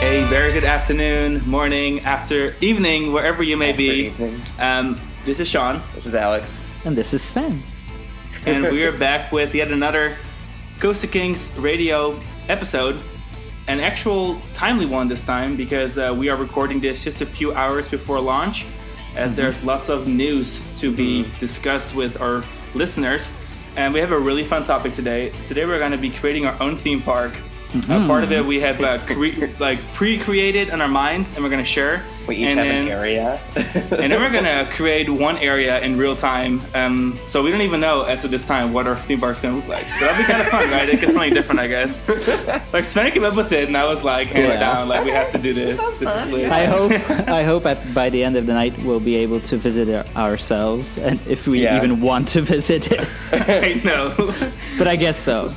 A very good afternoon, morning, evening, wherever you may be. This is Sean. This is Alex. And this is Sven. And we are back with yet another Coast to Kings radio episode. An actual timely one this time because we are recording this just a few hours before launch, as there's lots of news to be discussed with our listeners. And we have a really fun topic today. Today we're going to be creating our own theme park. Part of it we have pre-created in our minds, and we're going to share. We each have an area. And then we're going to create one area in real time. So we don't even know as of this time what our theme park's going to look like. So that'll be kind of fun, right? It gets something different, I guess. Like Sven came up with it, and I was like, hands down, like we have to do this. This is lit. I hope by the end of the night we'll be able to visit it ourselves, and if we even want to visit it. I know. But I guess so.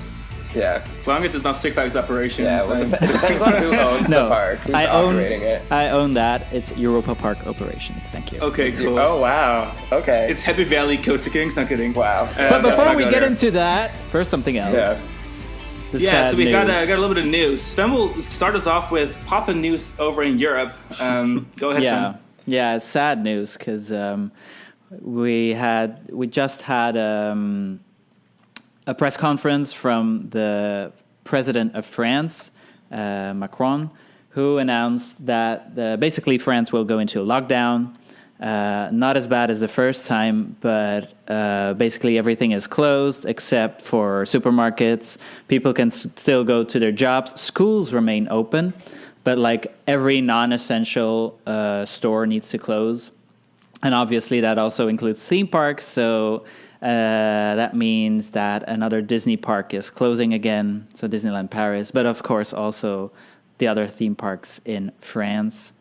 Yeah. As long as it's not Six Flags Operations. Yeah, well, it depends on who owns the park, who's operating it. I own that. It's Europa Park Operations. Thank you. Okay, cool. Oh, wow. Okay. It's Happy Valley Coast to Kings, not kidding. Wow. But before we get into that, first something else. Yeah. So we got a little bit of news. Sven will start us off with poppin' news over in Europe. Go ahead, Sven. Yeah, it's sad news because we just had a press conference from the president of France, Macron, who announced that basically France will go into a lockdown. Not as bad as the first time, but basically everything is closed except for supermarkets. People can still go to their jobs. Schools remain open, but like every non-essential store needs to close. And obviously that also includes theme parks, so that means that another Disney park is closing again, so Disneyland Paris, but of course also the other theme parks in France.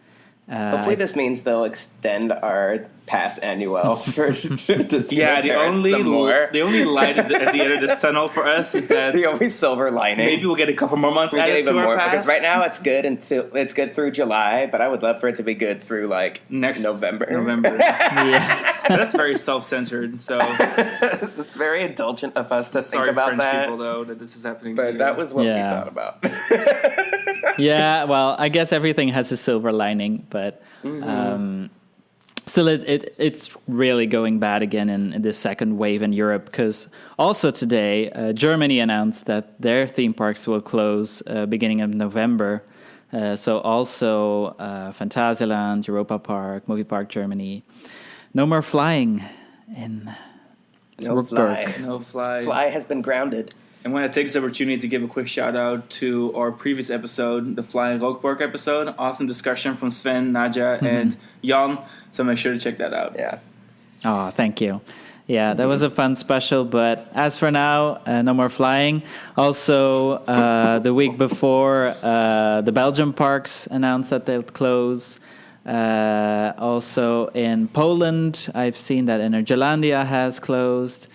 Hopefully this means they'll extend our pass annual for the only light at the end of this tunnel for us is that the only silver lining. Maybe we'll get a couple more months added to our pass. Because right now it's good through July, but I would love for it to be good through next November. Yeah. That's very self-centered, so it's very indulgent of us to think about French that. people, though, that this is happening. But that was what we thought about. Yeah, well, I guess everything has a silver lining, but still, it's really going bad again in this second wave in Europe. Because also today, Germany announced that their theme parks will close beginning of November. So also Phantasialand, Europa Park, Movie Park Germany. No more flying in Rookburg. No fly. Fly has been grounded. I want to take this opportunity to give a quick shout out to our previous episode, the Fly in Rookburg episode. Awesome discussion from Sven, Nadja, and Jan. So make sure to check that out. Yeah. Oh, thank you. Yeah, that was a fun special. But as for now, no more flying. Also, the week before, the Belgium parks announced that they'll close. Also in Poland, I've seen that Energylandia has closed.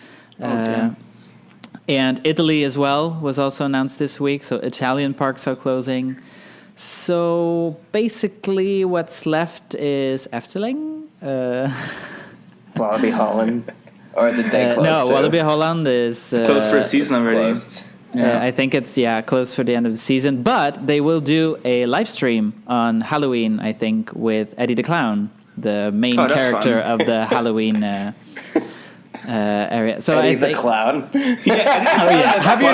And Italy as well was also announced this week. So Italian parks are closing. So basically what's left is Efteling. Walibi Holland. Or did they close No, too? Walibi Holland is... closed for a season already. I think it's, close for the end of the season. But they will do a live stream on Halloween, I think, with Eddie the Clown, the main character of the Halloween area. So Eddie the Clown. Have you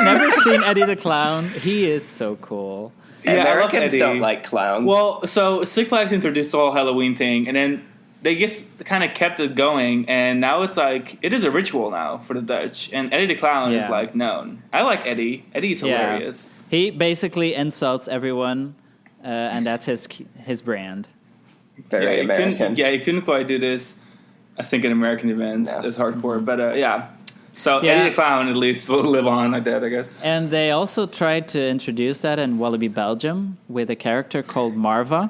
never seen Eddie the Clown? He is so cool. Americans don't like clowns. Well, so Six Flags introduced the whole Halloween thing, and then they just kind of kept it going, and now it's like, it is a ritual now for the Dutch, and Eddie the Clown is known. I like Eddie. Eddie's hilarious. He basically insults everyone, and that's his brand. Very American. He couldn't quite do this, I think, in American events. It's hardcore, but So Eddie the Clown at least will live on like that, I guess. And they also tried to introduce that in Walibi Belgium with a character called Marva,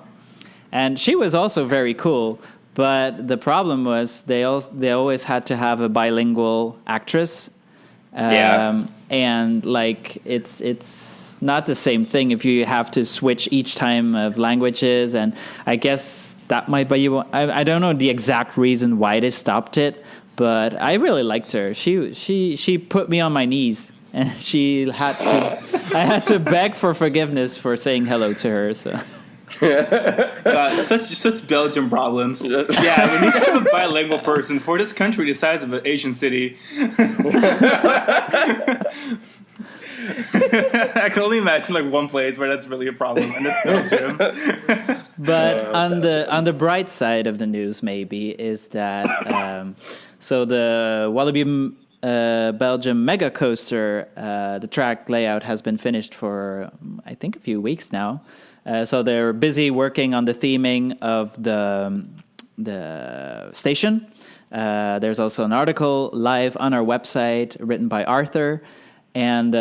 and she was also very cool. But the problem was they always had to have a bilingual actress, and it's not the same thing if you have to switch each time of languages. And I guess that might be I don't know the exact reason why they stopped it, but I really liked her. She put me on my knees and I had to beg for forgiveness for saying hello to her. So. Such Belgian problems. Yeah, we need to have a bilingual person for this country the size of an Asian city. I can only imagine like one place where that's really a problem, and it's Belgium. But on the bright side of the news, maybe is that so the Wallaby Belgium Mega Coaster, the track layout has been finished for I think a few weeks now. So they're busy working on the theming of the station. There's also an article live on our website written by Arthur. And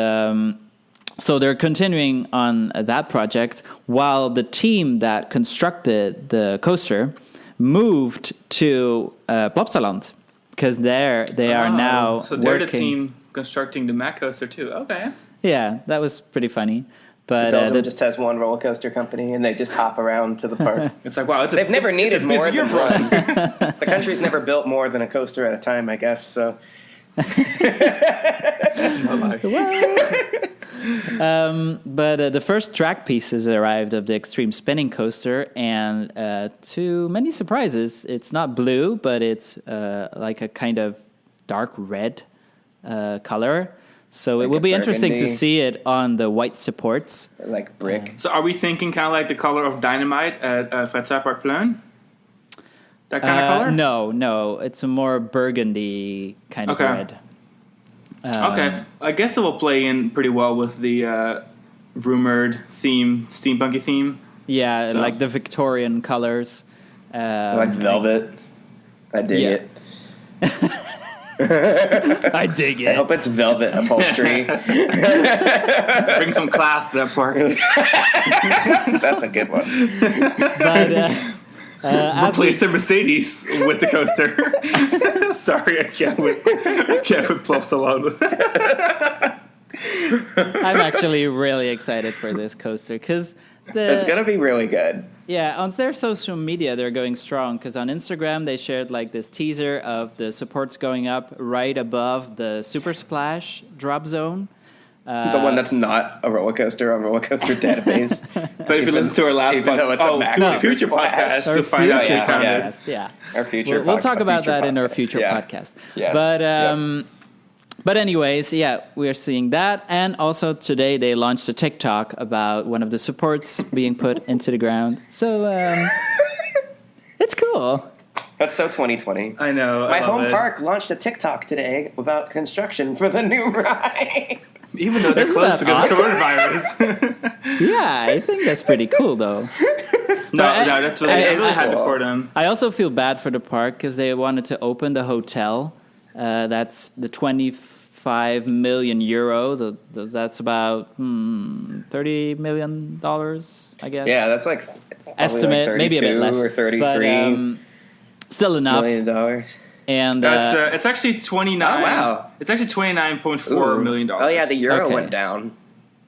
so they're continuing on that project while the team that constructed the coaster moved to Plopsaland. Because they are now so they're working. the team constructing the Mac coaster too. Okay. Yeah, that was pretty funny. But Belgium just has one roller coaster company, and they just hop around to the parks. It's like, wow, they've never needed more than one. The country's never built more than a coaster at a time, I guess. So. But the first track pieces arrived of the Extreme Spinning Coaster, and to many surprises, it's not blue, but it's like a kind of dark red color. So like it will be interesting to see it on the white supports. Like brick. So are we thinking kind of like the color of Dynamite at Fredsaparkplein? That kind of color? No. It's a more burgundy kind of red. Okay. I guess it will play in pretty well with the rumored theme, steampunky theme. Yeah, so. Like the Victorian colors. Like velvet. I dig it. I dig it. I hope it's velvet upholstery. Bring some class to that park. That's a good one. But replace the Mercedes with the coaster. Sorry, I can't with Plopsaland. I'm actually really excited for this coaster because it's gonna be really good. Yeah, on their social media they're going strong because on Instagram they shared like this teaser of the supports going up right above the Super Splash drop zone. The one that's not a roller coaster on Roller Coaster Database. But if you listen to our last future podcast to find out. Yeah. Our future. We'll talk about that in our future podcast. Yes. But anyways, we are seeing that, and also today they launched a TikTok about one of the supports being put into the ground. So it's cool. That's so 2020. I know. My home park launched a TikTok today about construction for the new ride. Even though they're closed because of coronavirus. Yeah, I think that's pretty cool, though. No, that's really, I'm really happy for them. I also feel bad for the park because they wanted to open the hotel. That's the 25 million euro. That's about $30 million, I guess. Yeah, that's like estimate, like maybe a bit less, or 33. But, still enough. $1 million. And it's actually 29. Oh wow! It's actually $29.4 million. Oh yeah, the euro went down.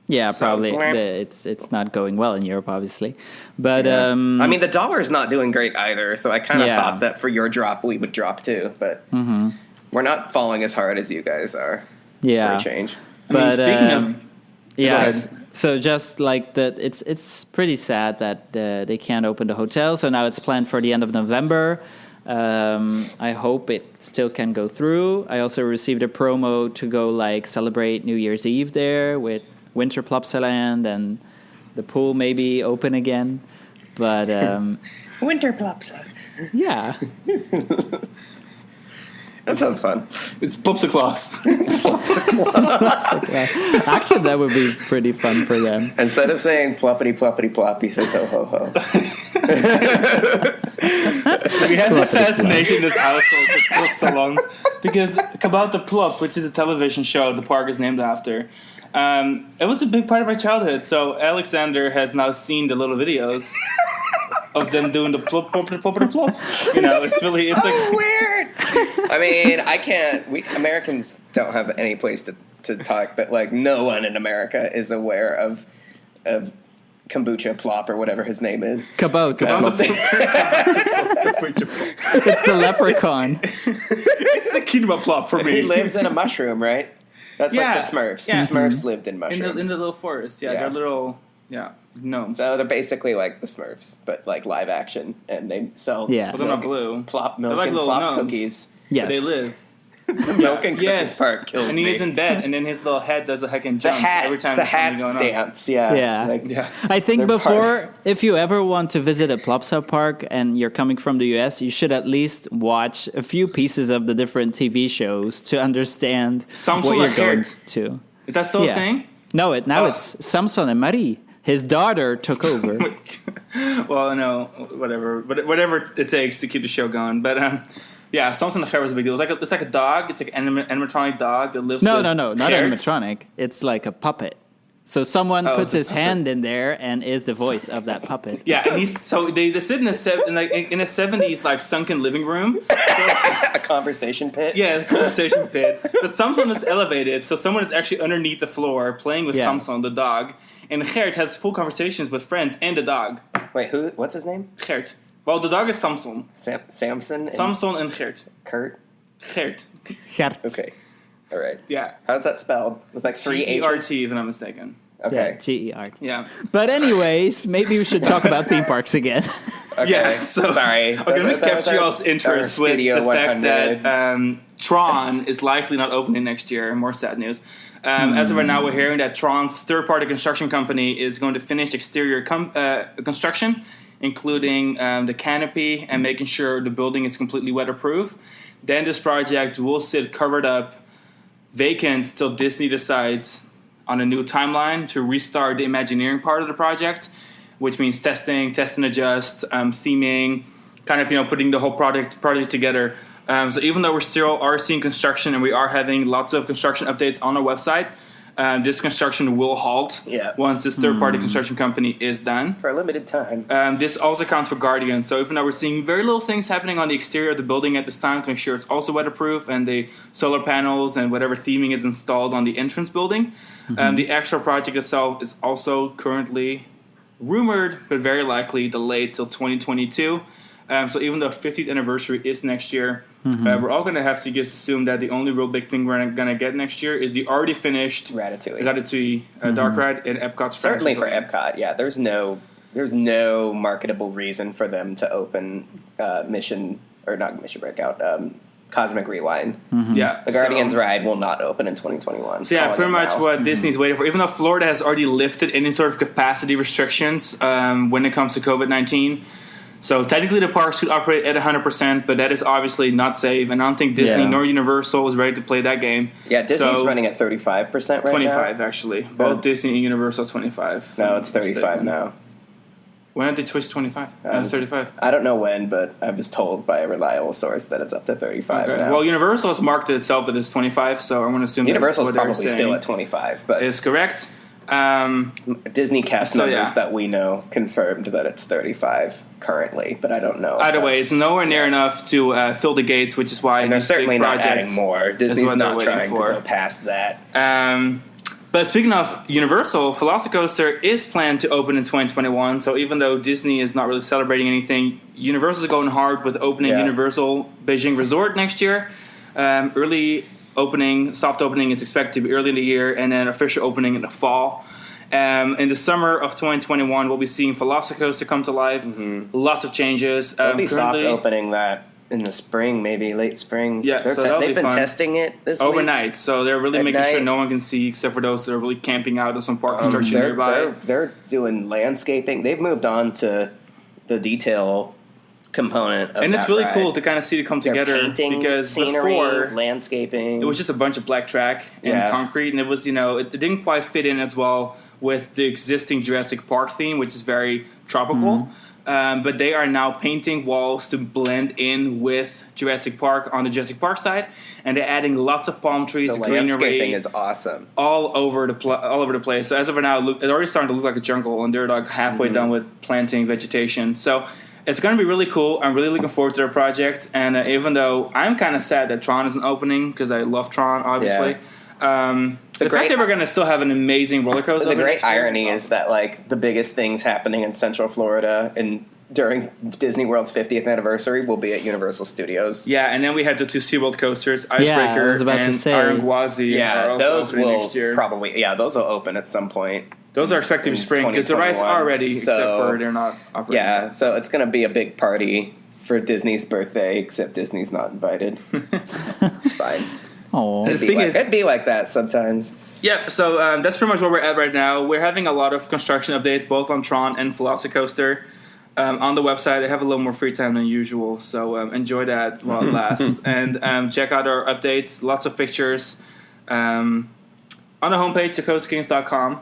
Yeah, probably. It's not going well in Europe, obviously. But I mean, the dollar is not doing great either. So I kind of thought that for your drop, we would drop too. But we're not falling as hard as you guys are. Yeah, for a change. But speaking of, yeah. So just like that, it's pretty sad that they can't open the hotel. So now it's planned for the end of November. I hope it still can go through. I also received a promo to go like celebrate New Year's Eve there with Winter Plopsaland and the pool maybe open again. But Winter Plopsaland. Yeah. That sounds fun. It's Plopsaclaws. Actually, that would be pretty fun for them. Instead of saying ploppity ploppity plop, he says ho ho ho. We have this fascination in this household with Plopsaland because About the Plop, which is a television show the park is named after, it was a big part of my childhood. So Alexander has now seen the little videos of them doing the plop, plop, plop, plop, plop. You know, it's like weird. I mean, I can't. We Americans don't have any place to talk, but like no one in America is aware of kombucha plop or whatever his name is. Cabot. It's the leprechaun. It's the quinoa plop for me. He lives in a mushroom, right? That's like the Smurfs. Yeah. The Smurfs lived in mushrooms. In the little forest. Yeah, they're little gnomes. So they're basically like the Smurfs, but like live action, and they sell But they're not blue. plop milk They're like and little plop gnomes. cookies. Yes. They live. The milk and cookies part kills and me. he is in bed, and then his little head does a heckin' jump every time the there's something hats going on. dance. Yeah. Like, I think they're before, if you ever want to visit a Plopsa park and you're coming from the US, you should at least watch a few pieces of the different TV shows to understand what you're going to. Is that still a thing? No, it's Samson and Marie. His daughter took over. Well, no, whatever it takes to keep the show going. But Samson and Cher was a big deal. It's like a dog. It's like an animatronic dog that lives. No, not Cher. animatronic. It's like a puppet. So someone puts his hand in there and is the voice of that puppet. Yeah, and they sit in a 70s like sunken living room. a conversation pit. Yeah, a conversation pit. But Samson is elevated, so someone is actually underneath the floor playing with Samson, the dog. And Gert has full conversations with friends and the dog. Wait, what's his name? Gert. Well, the dog is Samson. Samson? Samson and Gert. Kurt? Gert. Gert. Okay. All right. Yeah. How's that spelled? With like 3 H's? G-E-R-T, if I'm not mistaken. Okay. Yeah, G-E-R-T. Yeah. But anyways, maybe we should talk about theme parks again. Okay. Yeah, so sorry. Okay, let me capture y'all's interest with the fact that Tron is likely not opening next year. More sad news. As of right now, we're hearing that Tron's third-party construction company is going to finish exterior construction, including the canopy and making sure the building is completely weatherproof. Then this project will sit covered up, vacant till Disney decides on a new timeline to restart the Imagineering part of the project, which means test and adjust, theming, kind of putting the whole project together. So even though we still are seeing construction and we are having lots of construction updates on our website, this construction will halt once this third-party construction company is done. For a limited time. This also counts for Guardian. So even though we're seeing very little things happening on the exterior of the building at this time to make sure it's also weatherproof and the solar panels and whatever theming is installed on the entrance building, the actual project itself is also currently rumored, but very likely delayed till 2022. So even though 50th anniversary is next year, we're all going to have to just assume that the only real big thing we're going to get next year is the already finished Ratatouille Dark Ride in Epcot's certainly for Epcot. Yeah, there's no marketable reason for them to open Cosmic Rewind. Yeah, the Guardians ride will not open in 2021. So yeah, pretty much what Disney's waiting for. Even though Florida has already lifted any sort of capacity restrictions when it comes to COVID-19. So technically the parks could operate at 100%, but that is obviously not safe. And I don't think Disney nor Universal is ready to play that game. Yeah, Disney's running at 35% right 25 now. 25 actually. Both Disney and Universal 25. No, it's 35 now. When did they switch to 25? 35. I don't know when, but I was told by a reliable source that it's up to 35 now. Well, Universal has marketed itself that it's 25, so I'm going to assume Universal's that probably still at 25, but is correct. Disney cast numbers that we know confirmed that it's 35 currently, but I don't know. Either way, it's nowhere near enough to fill the gates, which is why they're certainly not adding more. Disney's not trying to go past that. But speaking of Universal, Velocicoaster is planned to open in 2021. So even though Disney is not really celebrating anything, Universal is going hard with opening Universal Beijing Resort next year. Soft opening is expected to be early in the year, and then official opening in the fall. In the summer of 2021, we'll be seeing Velocicoaster come to life. Lots of changes. They'll be soft opening that in the spring, maybe late spring. Yeah, they've been testing it this overnight, week. So they're really making sure no one can see except for those that are really camping out in some park construction nearby. They're doing landscaping. They've moved on to the detail component of and it's really ride. cool to kind of see it come together because scenery, before landscaping, it was just a bunch of black track and concrete, and it was it didn't quite fit in as well with the existing Jurassic Park theme, which is very tropical. But they are now painting walls to blend in with Jurassic Park on the Jurassic Park side, and they're adding lots of palm trees, greenery. The landscaping is awesome, all over the place. So as of now, it's already starting to look like a jungle, and they're like halfway done with planting vegetation. So it's going to be really cool. I'm really looking forward to their project. And even though I'm kind of sad that Tron isn't opening because I love Tron, obviously, The fact that we're going to still have an amazing roller coaster. The great irony is that like the biggest things happening in Central Florida and during Disney World's 50th anniversary will be at Universal Studios. Yeah, and then we had the two SeaWorld coasters, Icebreaker and Aranguazi. Yeah, those will next year. probably. Yeah, those will open at some point. Those are expected to spring because the rides are ready, except for they're not operating. Yeah, so it's going to be a big party for Disney's birthday, except Disney's not invited. It's fine. Oh, it'd be like that sometimes. Yep. So that's pretty much where we're at right now. We're having a lot of construction updates, both on Tron and Velocicoaster. On the website, I have a little more free time than usual, so enjoy that while it lasts. And check out our updates, lots of pictures on the homepage, coastakings.com.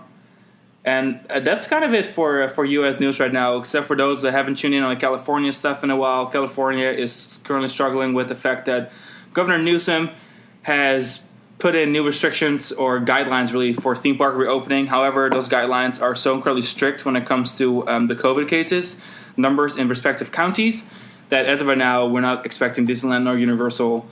And that's kind of it for U.S. news right now, except for those that haven't tuned in on the California stuff in a while. California is currently struggling with the fact that Governor Newsom has put in new restrictions or guidelines really for theme park reopening. However, those guidelines are so incredibly strict when it comes to the COVID cases numbers in respective counties that as of right now, we're not expecting Disneyland or Universal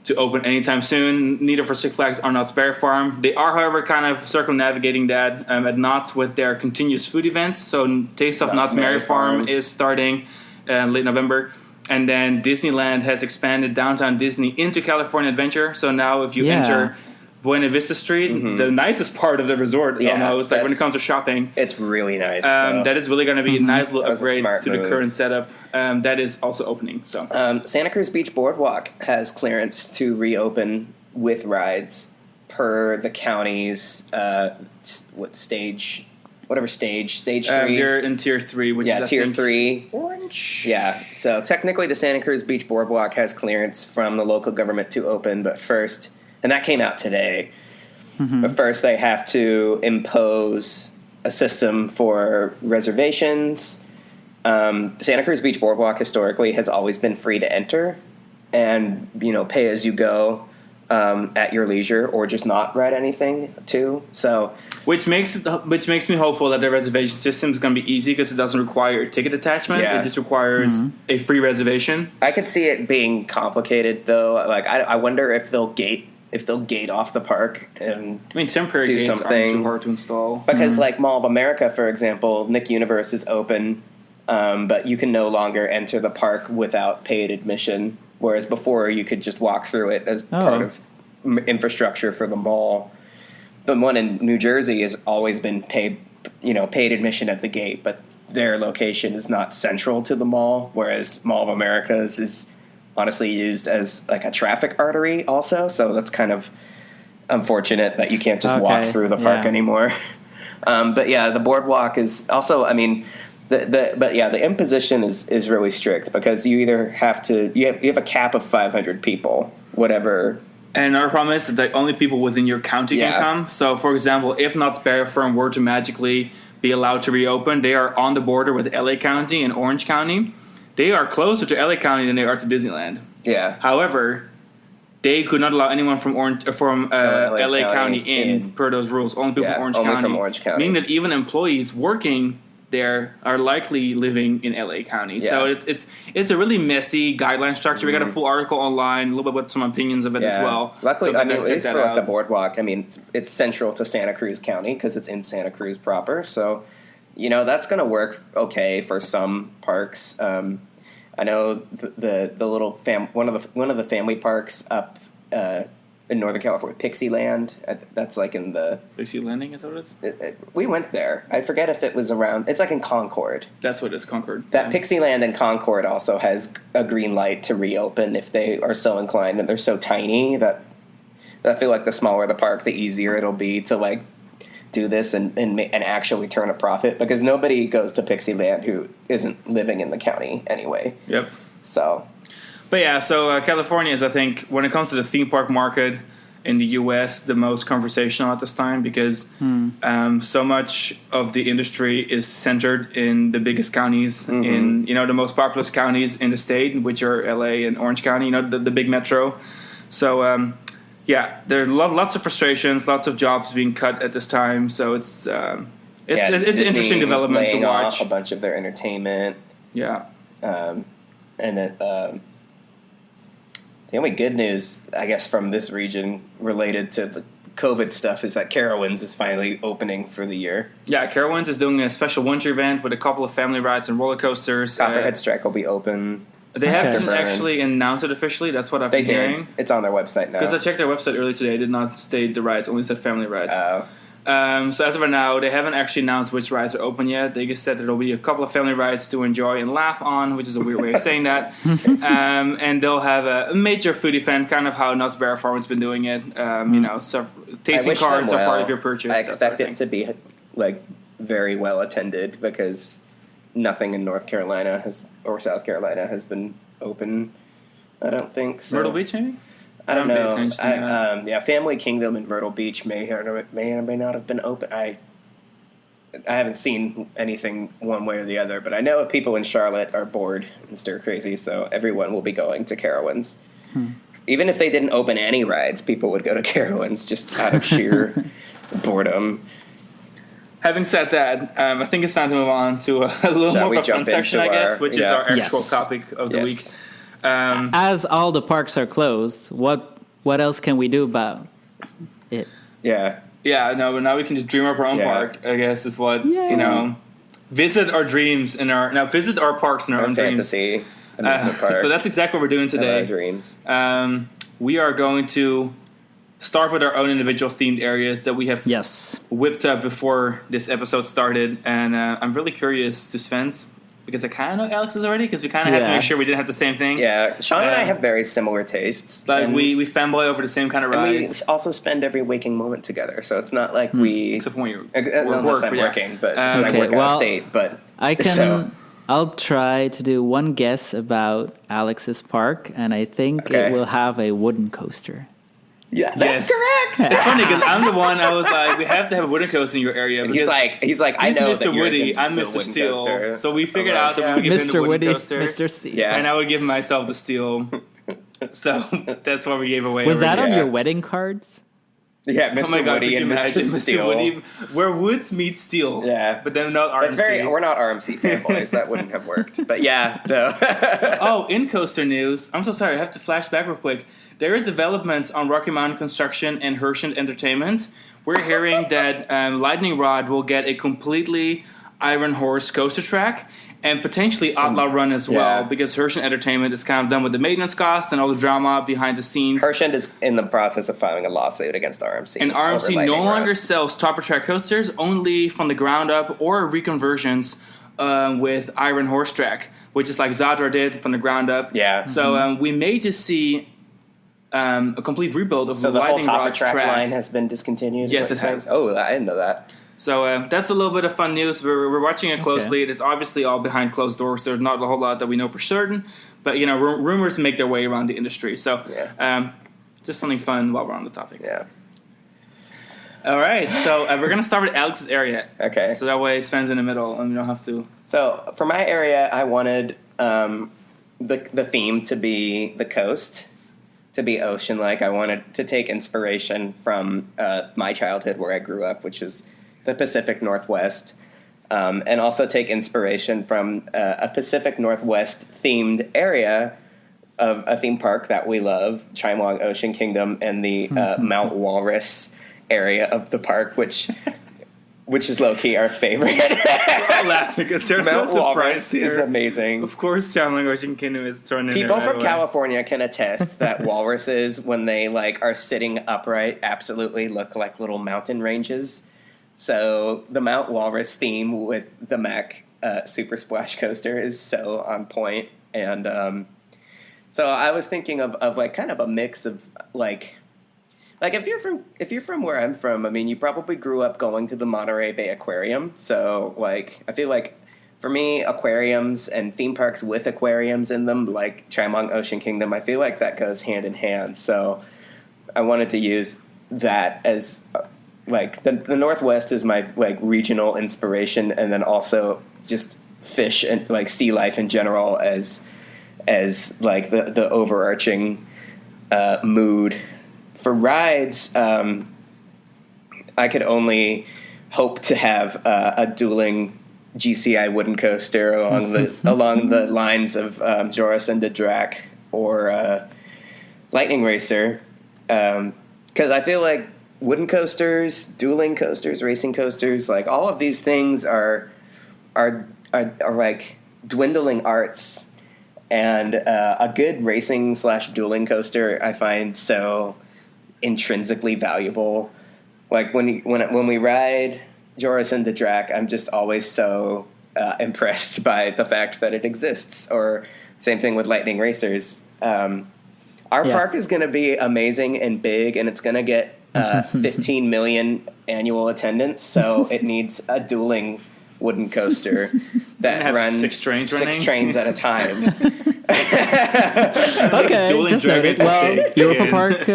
to open anytime soon. Neither for Six Flags or Knott's Berry Farm. They are, however, kind of circumnavigating that at Knott's with their continuous food events. So Taste of Knott's Berry Farm is starting late November. And then Disneyland has expanded Downtown Disney into California Adventure. So now if you enter Buena Vista Street, the nicest part of the resort almost, like when it comes to shopping. It's really nice. That is really going to be a nice little upgrade to the current setup. That is also opening. So Santa Cruz Beach Boardwalk has clearance to reopen with rides per the county's stage 3. They're in Tier 3, which is Tier 3. Orange. Yeah, so technically the Santa Cruz Beach Boardwalk has clearance from the local government to open, but first, and that came out today, but first they have to impose a system for reservations. Santa Cruz Beach Boardwalk historically has always been free to enter and, pay as you go. At your leisure, or just not ride anything too. So, which makes me hopeful that the reservation system is going to be easy because it doesn't require a ticket attachment. Yeah. It just requires a free reservation. I could see it being complicated though. Like I wonder if they'll gate off the park and temporary do gates something. aren't too hard to install because like Mall of America, for example, Nick Universe is open, but you can no longer enter the park without paid admission. Whereas before, you could just walk through it as part of infrastructure for the mall. The one in New Jersey has always been paid admission at the gate, but their location is not central to the mall, whereas Mall of America's is honestly used as like a traffic artery also. So that's kind of unfortunate that you can't just walk through the park anymore. But yeah, the boardwalk is also, the imposition is really strict because you either you have a cap of 500 people, whatever. And our problem is that the only people within your county can come. So, for example, if Knott's Berry Farm were to magically be allowed to reopen, they are on the border with LA County and Orange County. They are closer to LA County than they are to Disneyland. Yeah. However, they could not allow anyone from LA County in per those rules. Only people from Orange County. From Orange County. Meaning that even employees working there are likely living in LA County. Yeah. So it's a really messy guideline structure. We got a full article online, a little bit with some opinions of it as well. Luckily, so at least for the boardwalk, it's central to Santa Cruz County because it's in Santa Cruz proper. So, that's going to work okay for some parks. I know the little one of the family parks up in Northern California, Pixie Land. That's like in the Pixie Landing. Is that what it is? We went there. I forget if it was around. It's like in Concord. That's what it is, Concord. That Pixie Land in Concord also has a green light to reopen if they are so inclined. And they're so tiny that I feel like the smaller the park, the easier it'll be to like do this and actually turn a profit because nobody goes to Pixie Land who isn't living in the county anyway. Yep. So. But yeah, so California is, I think, when it comes to the theme park market in the U.S., the most conversational at this time because so much of the industry is centered in the biggest counties, in the most populous counties in the state, which are L.A. and Orange County, the big metro. So there are lots of frustrations, lots of jobs being cut at this time. So it's an interesting development to watch. Off a bunch of their entertainment. Yeah. The only good news, I guess, from this region related to the COVID stuff is that Carowinds is finally opening for the year. Yeah, Carowinds is doing a special winter event with a couple of family rides and roller coasters. Copperhead Strike will be open. They haven't actually announced it officially. That's what I've been hearing. It's on their website now. Because I checked their website earlier today. It did not state the rides, only said family rides. Oh. So as of right now, they haven't actually announced which rides are open yet. They just said that there'll be a couple of family rides to enjoy and laugh on, which is a weird way of saying that. And they'll have a major food event, kind of how Knott's Berry Farm's been doing it. So tasting cards are part of your purchase. I expect it to be like very well attended because nothing in North Carolina or South Carolina has been open. I don't think so. Myrtle Beach, maybe? I don't know. Family Kingdom in Myrtle Beach may or may not have been open. I haven't seen anything one way or the other, but I know people in Charlotte are bored and stir crazy, so everyone will be going to Carowinds. Even if they didn't open any rides, people would go to Carowinds just out of sheer boredom. Having said that, I think it's time to move on to a little more of a fun section, I guess, which is our actual topic of the week. As all the parks are closed, what else can we do about it? Yeah. Yeah, no, but now we can just dream up our own park, I guess, is what, visit our dreams visit our parks in our own fantasy dreams. Park. So that's exactly what we're doing today. Our dreams. We are going to start with our own individual themed areas that we have whipped up before this episode started. And I'm really curious to Sven's, because I kind of know Alex's already, because we kind of had to make sure we didn't have the same thing. Yeah, Sean and I have very similar tastes. Like, we fanboy over the same kind of rides. We also spend every waking moment together, so it's not like we... Except for when you're working, but I work out of state. But I'll try to do one guess about Alex's park, and I think it will have a wooden coaster. Yeah, that's correct. It's funny because I'm the one. I was like, we have to have a wooden coaster in your area. And he's like, I know Mr. that you're Woody. I'm Mr. Steel. So we figured out that we would give him the Mr. wooden Woody, coaster, Mr. Steel. Yeah. and I would give myself the steel. So that's what we gave away. Was that on your wedding cards? Yeah, Mr. Oh my God, Woody and Mr. Steel. Woody, where woods meet steel. Yeah, but then not RMC. We're not RMC fanboys. That wouldn't have worked. But yeah, no. In coaster news, I'm so sorry. I have to flash back real quick. There is developments on Rocky Mountain Construction and Hershent Entertainment. We're hearing that Lightning Rod will get a completely Iron Horse coaster track, and potentially Outlaw Run as well, because Hershent Entertainment is kind of done with the maintenance costs and all the drama behind the scenes. Hershent is in the process of filing a lawsuit against RMC. And RMC no longer sells Topper Track coasters, only from the ground up or reconversions with Iron Horse track, which is like Zadra did from the ground up. Yeah. So we may just see a complete rebuild of the whole Lightning Topper Rod track line has been discontinued? Yes, it has. Oh, I didn't know that. So that's a little bit of fun news. We're watching it closely. It's obviously all behind closed doors. There's not a whole lot that we know for certain. But, rumors make their way around the industry. So just something fun while we're on the topic. Yeah. All right. So we're going to start with Alex's area. Okay. So that way Sven's in the middle and we don't have to... So for my area, I wanted the theme to be the coast, to be ocean-like. I wanted to take inspiration from my childhood where I grew up, which is the Pacific Northwest, and also take inspiration from a Pacific Northwest themed area of a theme park that we love, Chimelong Ocean Kingdom, and the Mount Walrus area of the park, which is low-key our favorite. I'm laughing because there's Mount no surprise Walrus here. is amazing. Of course, Chimelong Ocean Kingdom is thrown in there. People from California can attest that walruses, when they are sitting upright, absolutely look like little mountain ranges. So the Mount Walrus theme with the Mac Super Splash Coaster is so on point. And so I was thinking of kind of a mix of if you're from where I'm from, I mean, you probably grew up going to the Monterey Bay Aquarium. So I feel like for me, aquariums and theme parks with aquariums in them, like Chimelong Ocean Kingdom, I feel like that goes hand in hand. So I wanted to use that as the Northwest is my regional inspiration, and then also just fish and sea life in general as the overarching mood. For rides, I could only hope to have a dueling GCI wooden coaster along the lines of Joris and the Drac or Lightning Racer, because I feel like wooden coasters, dueling coasters, racing coasters, like all of these things are like dwindling arts, and a good racing / dueling coaster I find so intrinsically valuable. Like when we ride Joris and the Drac, I'm just always so impressed by the fact that it exists. Or same thing with Lightning Racers. Our park is going to be amazing and big, and it's going to get 15 million annual attendance, so it needs a dueling wooden coaster that runs 6 trains at a time. Okay, just noted. Well, Europa Park.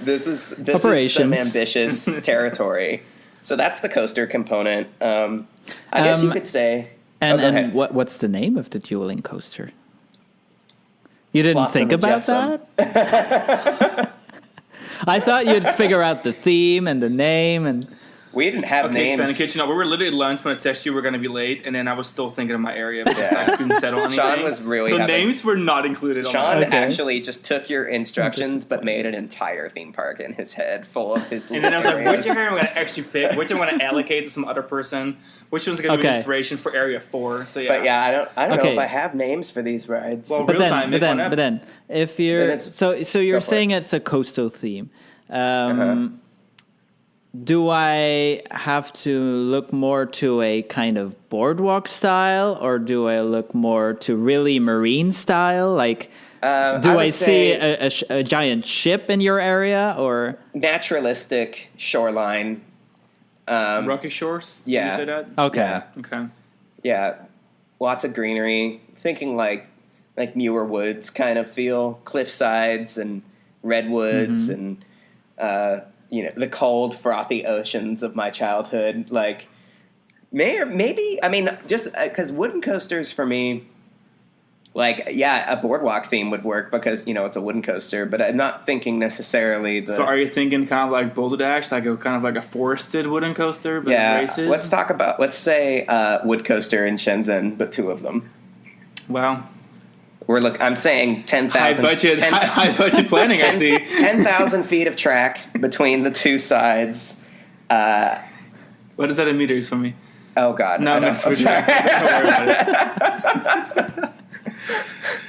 This is some ambitious territory. So that's the coaster component. I guess you could say. And what's the name of the dueling coaster? You didn't think about that? I thought you'd figure out the theme and the name and. We didn't have names. Sven, in case we were literally at lunch when I texted you we're going to be late, and then I was still thinking of my area because I couldn't settle anything. Sean was really names were not included. Sean actually just took your instructions, but made an entire theme park in his head full of his. And then I was like, which area am I going to actually pick? Which I'm going to allocate to some other person? Which one's going to be inspiration for Area 4? So but I don't know if I have names for these rides. Well, but then, if you're so you're saying it's a coastal theme. Do I have to look more to a kind of boardwalk style, or do I look more to really marine style? Like, do I see a giant ship in your area, or naturalistic shoreline? Rocky shores? Yeah. Did you say that? Okay. Yeah. Okay. Yeah. Lots of greenery. Thinking like Muir Woods kind of feel, cliff sides and redwoods and. The cold, frothy oceans of my childhood. Like, maybe, I mean, just because wooden coasters for me, like, a boardwalk theme would work because, it's a wooden coaster, but I'm not thinking necessarily So are you thinking kind of like Boulder Dash, like a forested wooden coaster, but races? Let's say wood coaster in Shenzhen, but 2 of them. Wow. I'm saying 10,000. High budget planning. 10, I see 10,000 feet of track between the 2 sides. What is that in meters for me? Oh God, no, I'm sorry. Don't worry about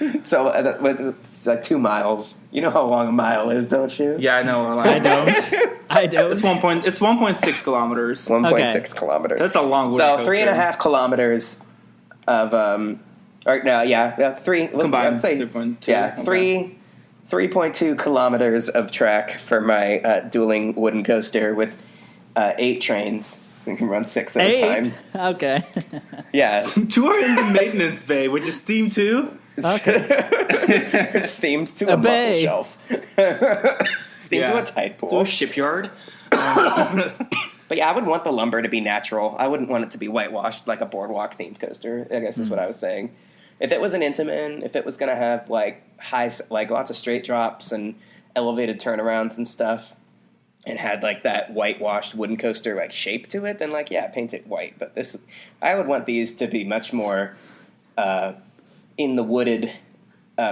it. So it's like 2 miles. You know how long a mile is, don't you? Yeah, I know. I don't. It's 1.6 kilometers. 1.6 kilometers. That's a long way. So 3.5 kilometers of. Or no, 3 combined. Let's say 3.2 kilometers of track for my dueling wooden coaster with 8 trains. We can run 6 at a time. Okay. Yeah. 2 are in the maintenance bay, which is themed to. Okay. It's themed to a bay. mussel shelf. It's themed to a tide pool. So a shipyard. But I would want the lumber to be natural. I wouldn't want it to be whitewashed like a boardwalk themed coaster, I guess is what I was saying. If it was an Intamin, if it was going to have lots of straight drops and elevated turnarounds and stuff, and had like that whitewashed wooden coaster like shape to it, then paint it white. But I would want these to be much more in the wooded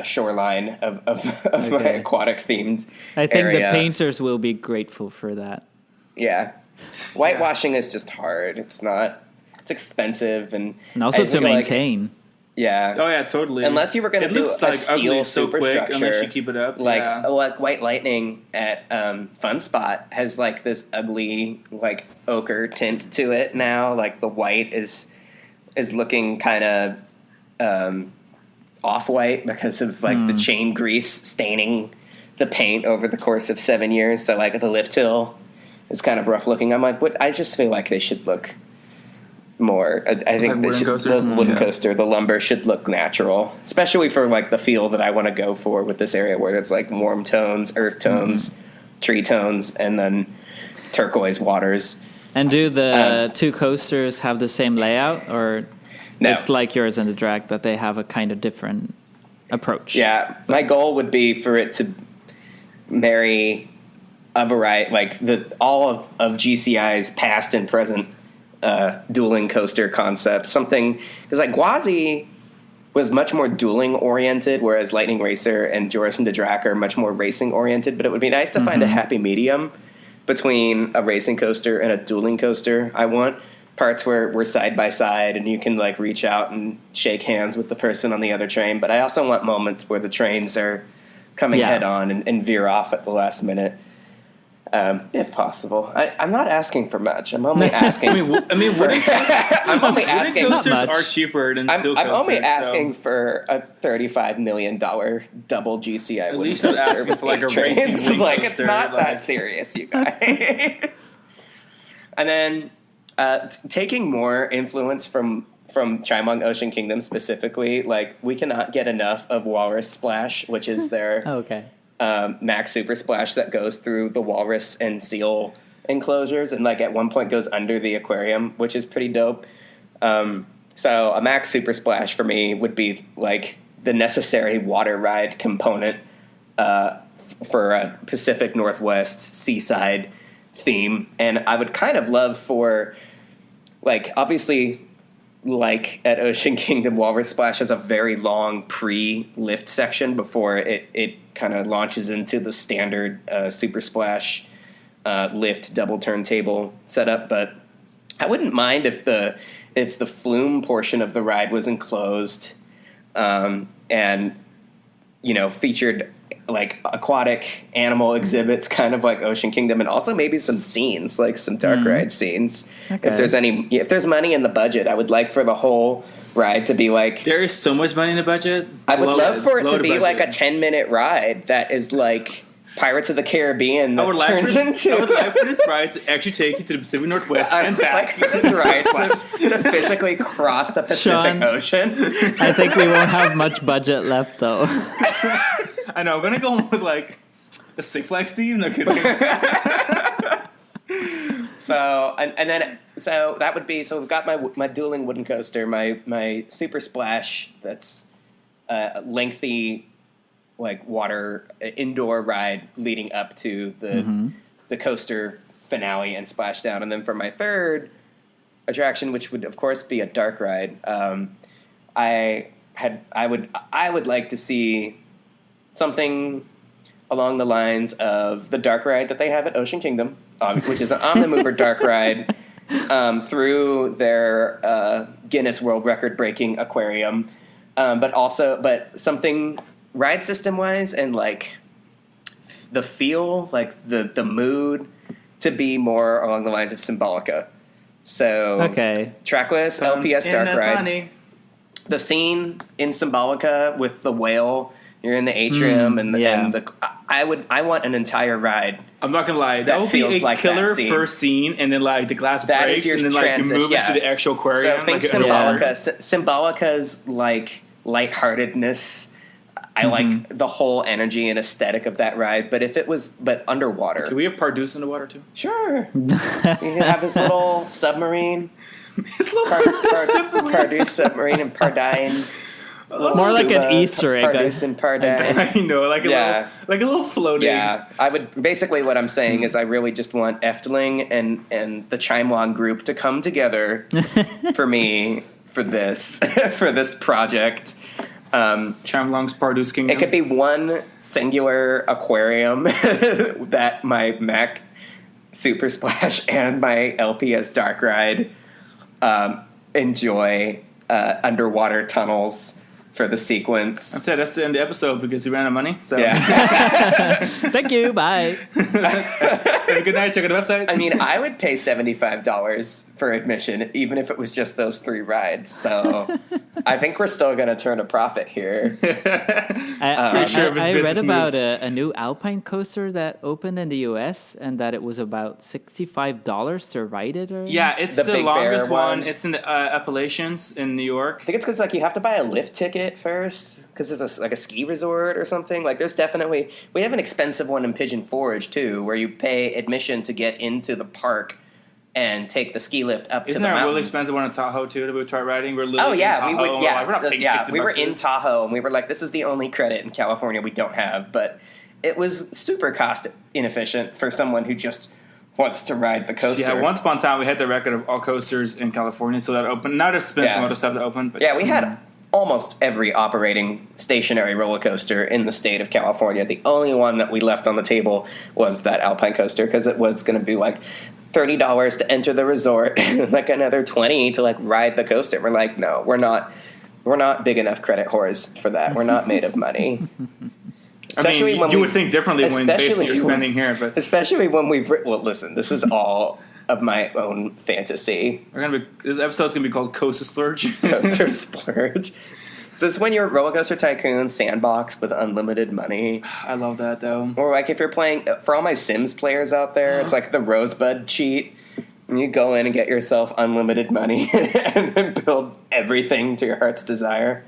shoreline of my aquatic themed I think area. the painters will be grateful for that. Yeah. Whitewashing is just hard. It's expensive and also to maintain. Yeah. Oh yeah, totally. Unless you were going to do a steel superstructure, unless you keep it up. Like White Lightning at Fun Spot has like this ugly ochre tint to it now. Like the white is looking kind of off-white because of the chain grease staining the paint over the course of 7 years. So the lift hill is kind of rough looking. I'm like, I just feel like they should look more. I think the wooden coaster, the lumber should look natural, especially for the feel that I want to go for with this area, where it's warm tones, earth tones, tree tones, and then turquoise waters. And do the 2 coasters have the same layout, or no? It's like yours and the Drag that they have a kind of different approach? Yeah, my goal would be for it to marry a variety, all of GCI's past and present dueling coaster concepts. Something because Gwazi was much more dueling oriented, whereas Lightning Racer and Joris and the Drac are much more racing oriented. But it would be nice to find a happy medium between a racing coaster and a dueling coaster. I want parts where we're side by side and you can like reach out and shake hands with the person on the other train. But I also want moments where the trains are coming head on and veer off at the last minute. If possible. I'm not asking for much. I'm only asking. I'm only asking. Coasters are cheaper than steel coasters. I'm only asking for a $35 million double GCI. At least I'm asking for like a racing like it's not that serious, you guys. And then taking more influence from Chimong Ocean Kingdom specifically, like we cannot get enough of Walrus Splash, which is their Max Super Splash that goes through the walrus and seal enclosures and like at one point goes under the aquarium, which is pretty dope. So a Max Super Splash for me would be like the necessary water ride component for a Pacific Northwest seaside theme. And I would kind of love for, like, obviously, like at Ocean Kingdom, Walrus Splash has a very long pre-lift section before it kind of launches into the standard Super Splash lift double turntable setup. But I wouldn't mind if the flume portion of the ride was enclosed and, you know, featured like aquatic animal exhibits, kind of like Ocean Kingdom, and also maybe some scenes, like some dark ride scenes. Okay. If there's money in the budget, I would like for the whole ride to be like. There is so much money in the budget. I would love for it to be like a 10-minute ride that is like Pirates of the Caribbean. I would like for this ride to actually take you to the Pacific Northwest and back. Like for this ride to physically cross the Pacific Ocean. I think we won't have much budget left, though. I know. I'm gonna go with like a Six Flags theme. No kidding. So that would be. So we've got my dueling wooden coaster, my Super Splash. That's a lengthy, like water indoor ride leading up to the coaster finale and splashdown. And then for my third attraction, which would of course be a dark ride, I would like to see something along the lines of the dark ride that they have at Ocean Kingdom, which is an Omnimover dark ride through their Guinness World Record breaking aquarium, but something ride system wise and like the feel, like the mood to be more along the lines of Symbolica. So trackless LPS dark ride. Money. The scene in Symbolica with the whale. You're in the atrium, and I want an entire ride. I'm not gonna lie, that would be a like killer first scene, and then like the glass breaks, and then like you move into the actual aquarium. So I think Symbolica's like lightheartedness. I like the whole energy and aesthetic of that ride. But if it was underwater, can we have Pardus in the water too? Sure. You can have his little submarine, his little Pardus submarine and Pardine. More like an Easter egg. I know, like a little floating. Yeah, I would basically what I'm saying is I really just want Efteling and the Chimong group to come together for me for this project. Chimlong's Pardus Kingdom. It could be one singular aquarium that my Mac Super Splash and my LPS Dark Ride enjoy underwater tunnels for the sequence. That's it. That's the end of the episode because we ran out of money. So yeah. Thank you. Bye. Have a good night. Check out the website. I mean, I would pay $75 for admission, even if it was just those 3 rides. So I think we're still going to turn a profit here. I read about a new Alpine coaster that opened in the U.S. and that it was about $65 to ride it. Yeah, it's the longest one. It's in the Appalachians in New York. I think it's because like you have to buy a lift ticket first because it's like a ski resort or something. Like there's definitely we have an expensive one in Pigeon Forge too, where you pay admission to get into the park and take the ski lift up to the mountains. Isn't there a really expensive one in Tahoe too that we tried riding? We're literally in Tahoe. We were in Tahoe and we were like, this is the only credit in California we don't have. But it was super cost inefficient for someone who just wants to ride the coaster. Yeah, once upon a time we had the record of all coasters in California, so that opened. Now there's been some other stuff that opened. But yeah, we had almost every operating stationary roller coaster in the state of California. The only one that we left on the table was that Alpine coaster because it was going to be like $30 to enter the resort, like another $20 to like ride the coaster. We're like, no, we're not big enough credit whores for that. We're not made of money. Especially when you would think differently when basing your spending here, but especially when well, listen, this is all of my own fantasy. This episode's gonna be called Coaster Splurge. Coaster Splurge. So this is when you're Roller Coaster Tycoon sandbox with unlimited money. I love that though. Or like if you're playing, for all my Sims players out there, it's like the Rosebud cheat. And you go in and get yourself unlimited money and then build everything to your heart's desire.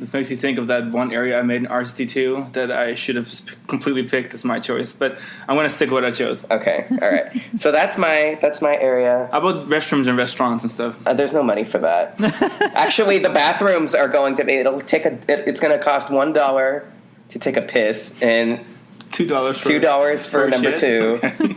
This makes you think of that one area I made in RCT2 that I should have completely picked as my choice, but I'm going to stick with what I chose. Okay, all right. So that's my area. How about restrooms and restaurants and stuff? There's no money for that. Actually, the bathrooms are going to be. It's going to cost $1 to take a piss and $2 for number two, okay.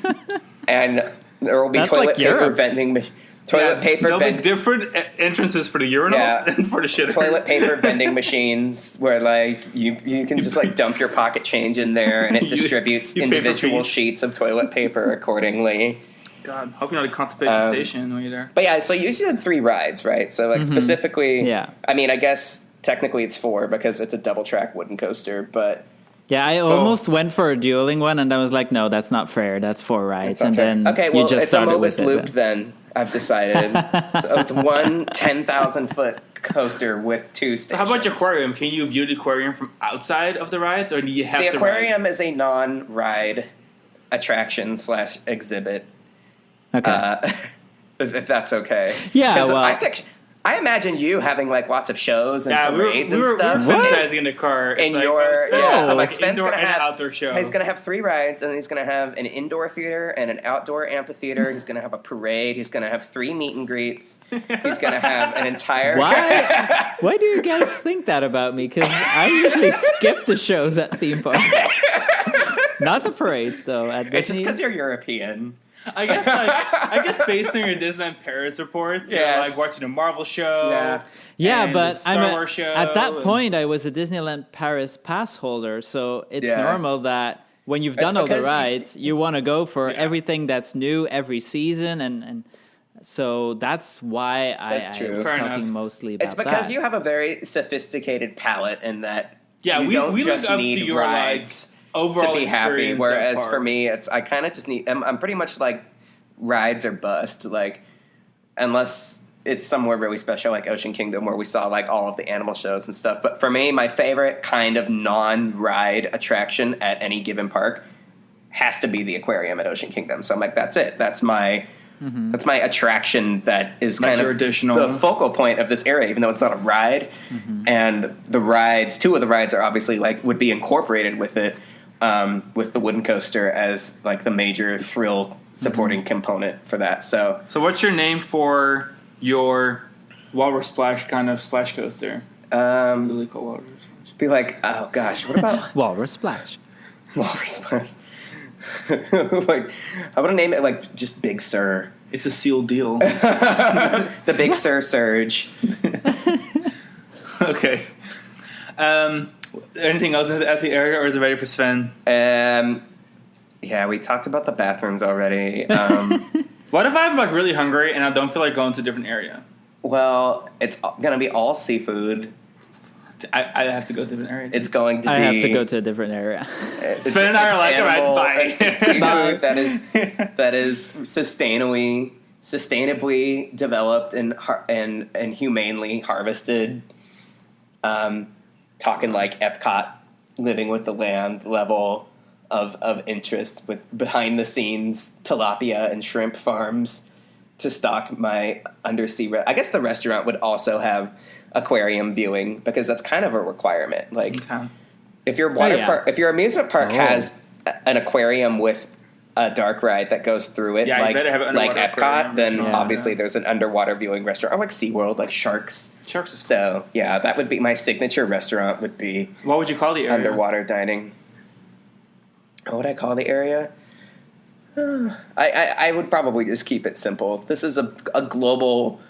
And there will be toilet paper vending. There'll be different entrances for the urinals and for the shitters. Toilet paper vending machines where like you can just like dump your pocket change in there and it distributes individual sheets of toilet paper accordingly. God, hope you're not a constipation station when you're there. But yeah, so you usually had 3 rides, right? So like specifically, I mean, I guess technically it's 4 because it's a double track wooden coaster, but. Yeah, I almost went for a dueling one, and I was like, no, that's not fair. That's 4 rides. And then well, you just it's a started Mobus with Loop it. then, I've decided. So it's one 10,000-foot coaster with 2 stations. So how about your aquarium? Can you view the aquarium from outside of the rides, or do you have to The aquarium is a non-ride attraction / exhibit. Okay. If that's okay. Yeah, well... I imagine you having like lots of shows and parades and stuff. We were fantasizing in the car. It's so like Sven's indoor gonna and have outdoor show. He's gonna have 3 rides, and he's gonna have an indoor theater and an outdoor amphitheater. He's gonna have a parade. He's gonna have 3 meet and greets. He's gonna have an entire. Why do you guys think that about me? Because I usually skip the shows at theme parks. Not the parades, though. At Disney. It's just because you're European. I guess based on your Disneyland Paris reports, you're like watching a Marvel show. Yeah, but Star Wars show. At that point, I was a Disneyland Paris pass holder, so it's normal that when you've done all the rides, you want to go for everything that's new every season, and so that's why I was talking mostly about that. It's because you have a very sophisticated palate, in that we don't look just up need to your rides. Overall to be happy, whereas parks. for me, I kind of just need. I'm pretty much like rides or bust. Like unless it's somewhere really special, like Ocean Kingdom, where we saw like all of the animal shows and stuff. But for me, my favorite kind of non-ride attraction at any given park has to be the aquarium at Ocean Kingdom. So I'm like, that's it. That's my attraction that is kind of the focal point of this area, even though it's not a ride. And the rides, 2 of the rides are obviously like would be incorporated with it. With the wooden coaster as like the major thrill supporting component for that. So what's your name for your Walrus Splash kind of splash coaster? Really cool Walrus Splash. Be like, oh gosh, what about Walrus Splash? Walrus Splash. Like, I want to name it like just Big Sur. It's a sealed deal. The Big Sur Surge. Okay. Anything else at the area, or is it ready for Sven? Yeah, we talked about the bathrooms already. What if I'm like really hungry and I don't feel like going to a different area? Well, it's gonna be all seafood. I have to go to a different area. It's going to be. I have to go to a different area. Sven and I are like, all right, bye. Seafood that is sustainably developed and humanely harvested. Talking like Epcot, living with the land level of interest, with behind the scenes tilapia and shrimp farms to stock my undersea. I guess the restaurant would also have aquarium viewing because that's kind of a requirement. Like if your park, if your amusement park has an aquarium with a dark ride that goes through it, like Epcot, then obviously there's an underwater viewing restaurant, or like SeaWorld, like Sharks. So yeah, that would be my signature restaurant. Would be what would you call the area? Underwater dining. What would I call the area? I would probably just keep it simple. This is a global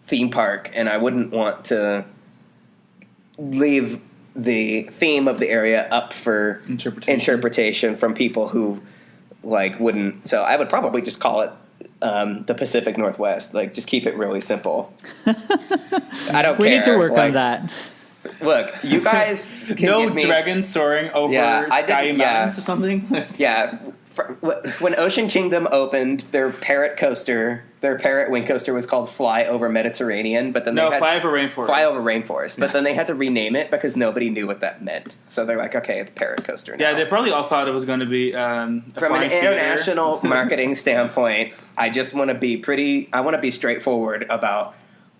theme park, and I wouldn't want to leave the theme of the area up for interpretation from people who like wouldn't. So I would probably just call it the Pacific Northwest. Like, just keep it really simple. I don't care. We need to work on that. Look, you guys can no give me, dragons soaring over sky mountains or something. Yeah. When Ocean Kingdom opened, their parrot wing coaster was called Fly Over Mediterranean, but then Fly Over Rainforest. Fly Over Rainforest, but then they had to rename it because nobody knew what that meant. So they're like, okay, it's parrot coaster now. Yeah, they probably all thought it was going to be from an international marketing standpoint. I just want to be I want to be straightforward about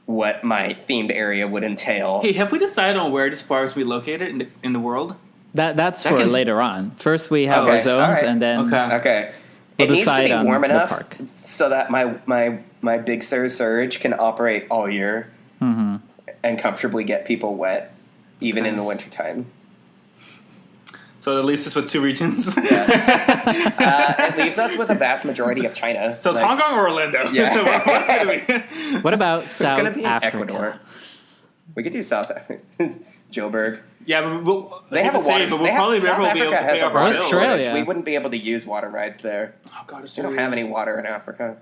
what my themed area would entail. Hey, have we decided on where this park is be located in the world? That's for later on. First, we have our zones, and then okay. We'll it needs to decide be on warm the enough park. so that my Big Sur Surge can operate all year and comfortably get people wet, even in the wintertime. So it leaves us with 2 regions. It leaves us with a vast majority of China. So it's Hong Kong or Orlando? Yeah. What's gonna be? What about South it's gonna be Africa? Ecuador. We could do South Africa. Joburg. Yeah, but they have a water. But we'll probably never be able to pay off our bills. Australia. We wouldn't be able to use water rides there. Oh God, we don't have any water in Africa.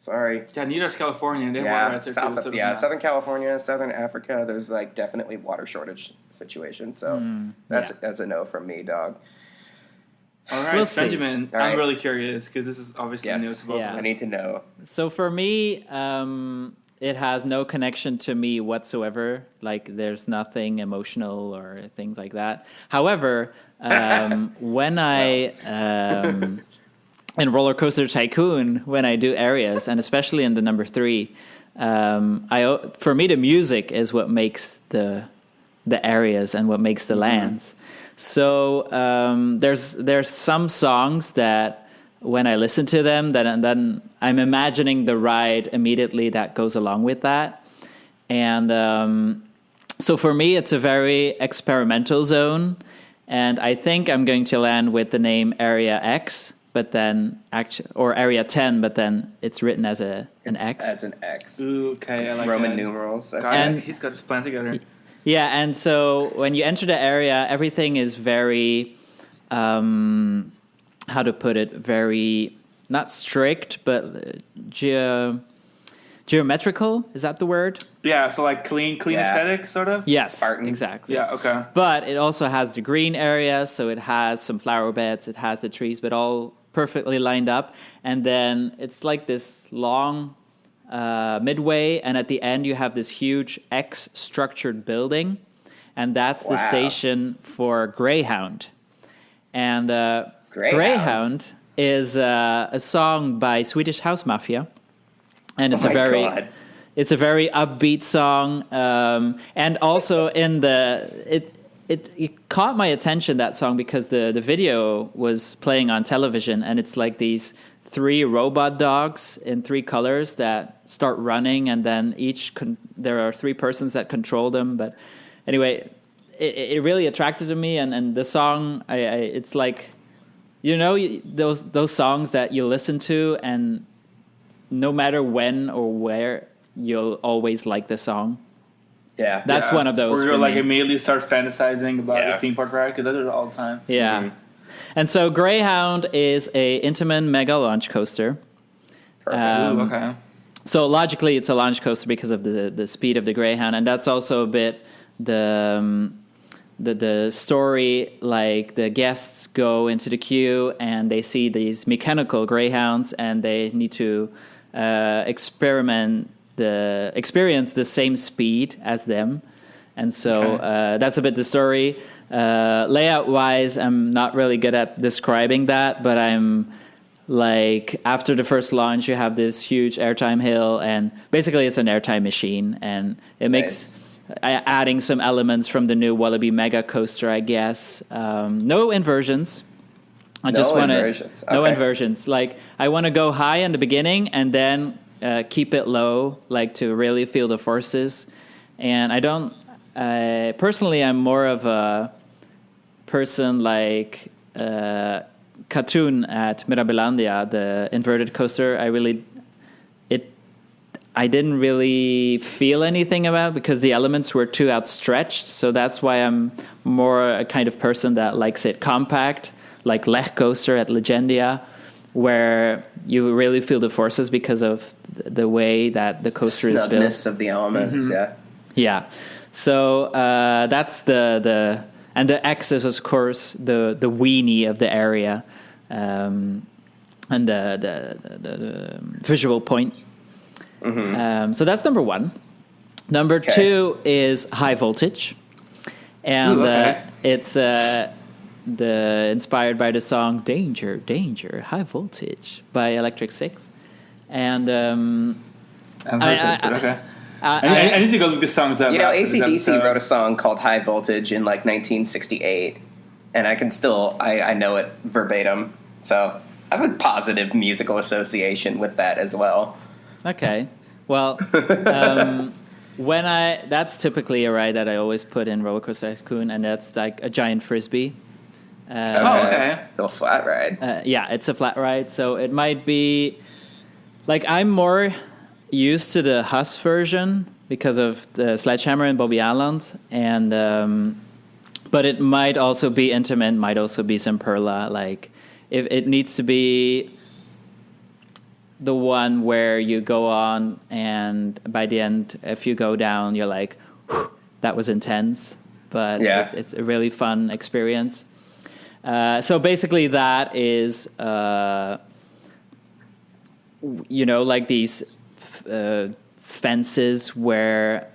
Sorry. Yeah, neither is California. They have water rides there too. So Southern California, Southern Africa. There's like definitely water shortage situation. So that's a no from me, dog. All right, Benjamin. I'm really curious because this is obviously new to both of us. I need to know. So for me, it has no connection to me whatsoever. Like, there's nothing emotional or things like that. However, when I in Roller Coaster Tycoon, when I do areas, and especially in the number 3, for me the music is what makes the areas and what makes the lands. So there's some songs that when I listen to them, then I'm imagining the ride immediately that goes along with that. And so for me, it's a very experimental zone. And I think I'm going to land with the name Area X, but then or Area 10, but then it's written as an X. As an X. Ooh, okay, I like Roman that. numerals. Okay. And he's got his plan together. Yeah, and so when you enter the area, everything is very, how to put it, very, not strict, but geometrical. Is that the word? Yeah, so like clean aesthetic, sort of? Yes, Spartan. exactly. Yeah, okay. But it also has the green area, so it has some flower beds, it has the trees, but all perfectly lined up. And then it's like this long midway, and at the end you have this huge X structured building, and that's the station for Greyhound. And Greyhound is a song by Swedish House Mafia, and it's it's a very upbeat song, and also it caught my attention, that song, because the video was playing on television, and it's like these 3 robot dogs in 3 colors that start running, and then there are 3 persons that control them. But anyway, it really attracted to me, and the song, it's like, those songs that you listen to, and no matter when or where, you'll always like the song. Yeah, that's one of those. Or you'll like immediately start fantasizing about the theme park ride, because I do it all the time. Yeah. Mm-hmm. And so Greyhound is a Intamin mega launch coaster. Perfect. Okay. So logically, it's a launch coaster because of the speed of the Greyhound, and that's also a bit the story. Like, the guests go into the queue and they see these mechanical Greyhounds, and they need to experience the same speed as them. And so that's a bit the story. Layout-wise, I'm not really good at describing that, but I'm like, after the first launch, you have this huge airtime hill, and basically it's an airtime machine, and it makes adding some elements from the new Wallaby Mega Coaster, I guess. No inversions. No inversions. Like, I want to go high in the beginning and then keep it low, like, to really feel the forces. And I don't. Personally, I'm more of a person like Katoon at Mirabilandia, the inverted coaster. I didn't really feel anything about because the elements were too outstretched. So that's why I'm more a kind of person that likes it compact, like Lech Coaster at Legendia, where you really feel the forces because of the way that the coaster is built. Snugness of the elements, Yeah. So that's the and the X is of course the weenie of the area, and the visual point. So that's number one. Number two is high voltage, and it's inspired by the song "Danger, Danger, High Voltage" by Electric Six, and I need to go look the songs up. You know, AC/DC wrote a song called "High Voltage" in like 1968, and I can still I know it verbatim. So I have a positive musical association with that as well. Okay, well, that's typically a ride that I always put in Roller Coaster Tycoon, and that's like a giant frisbee. Little flat ride. Yeah, it's a flat ride, so it might be like I'm more used to the Huss version because of the Sledgehammer and Bobby Island, and but it might also be intimate, might also be some Perla. Like if it needs to be the one where you go on, and by the end, if you go down, you're like, that was intense, but it's a really fun experience. So basically, that is, like these fences where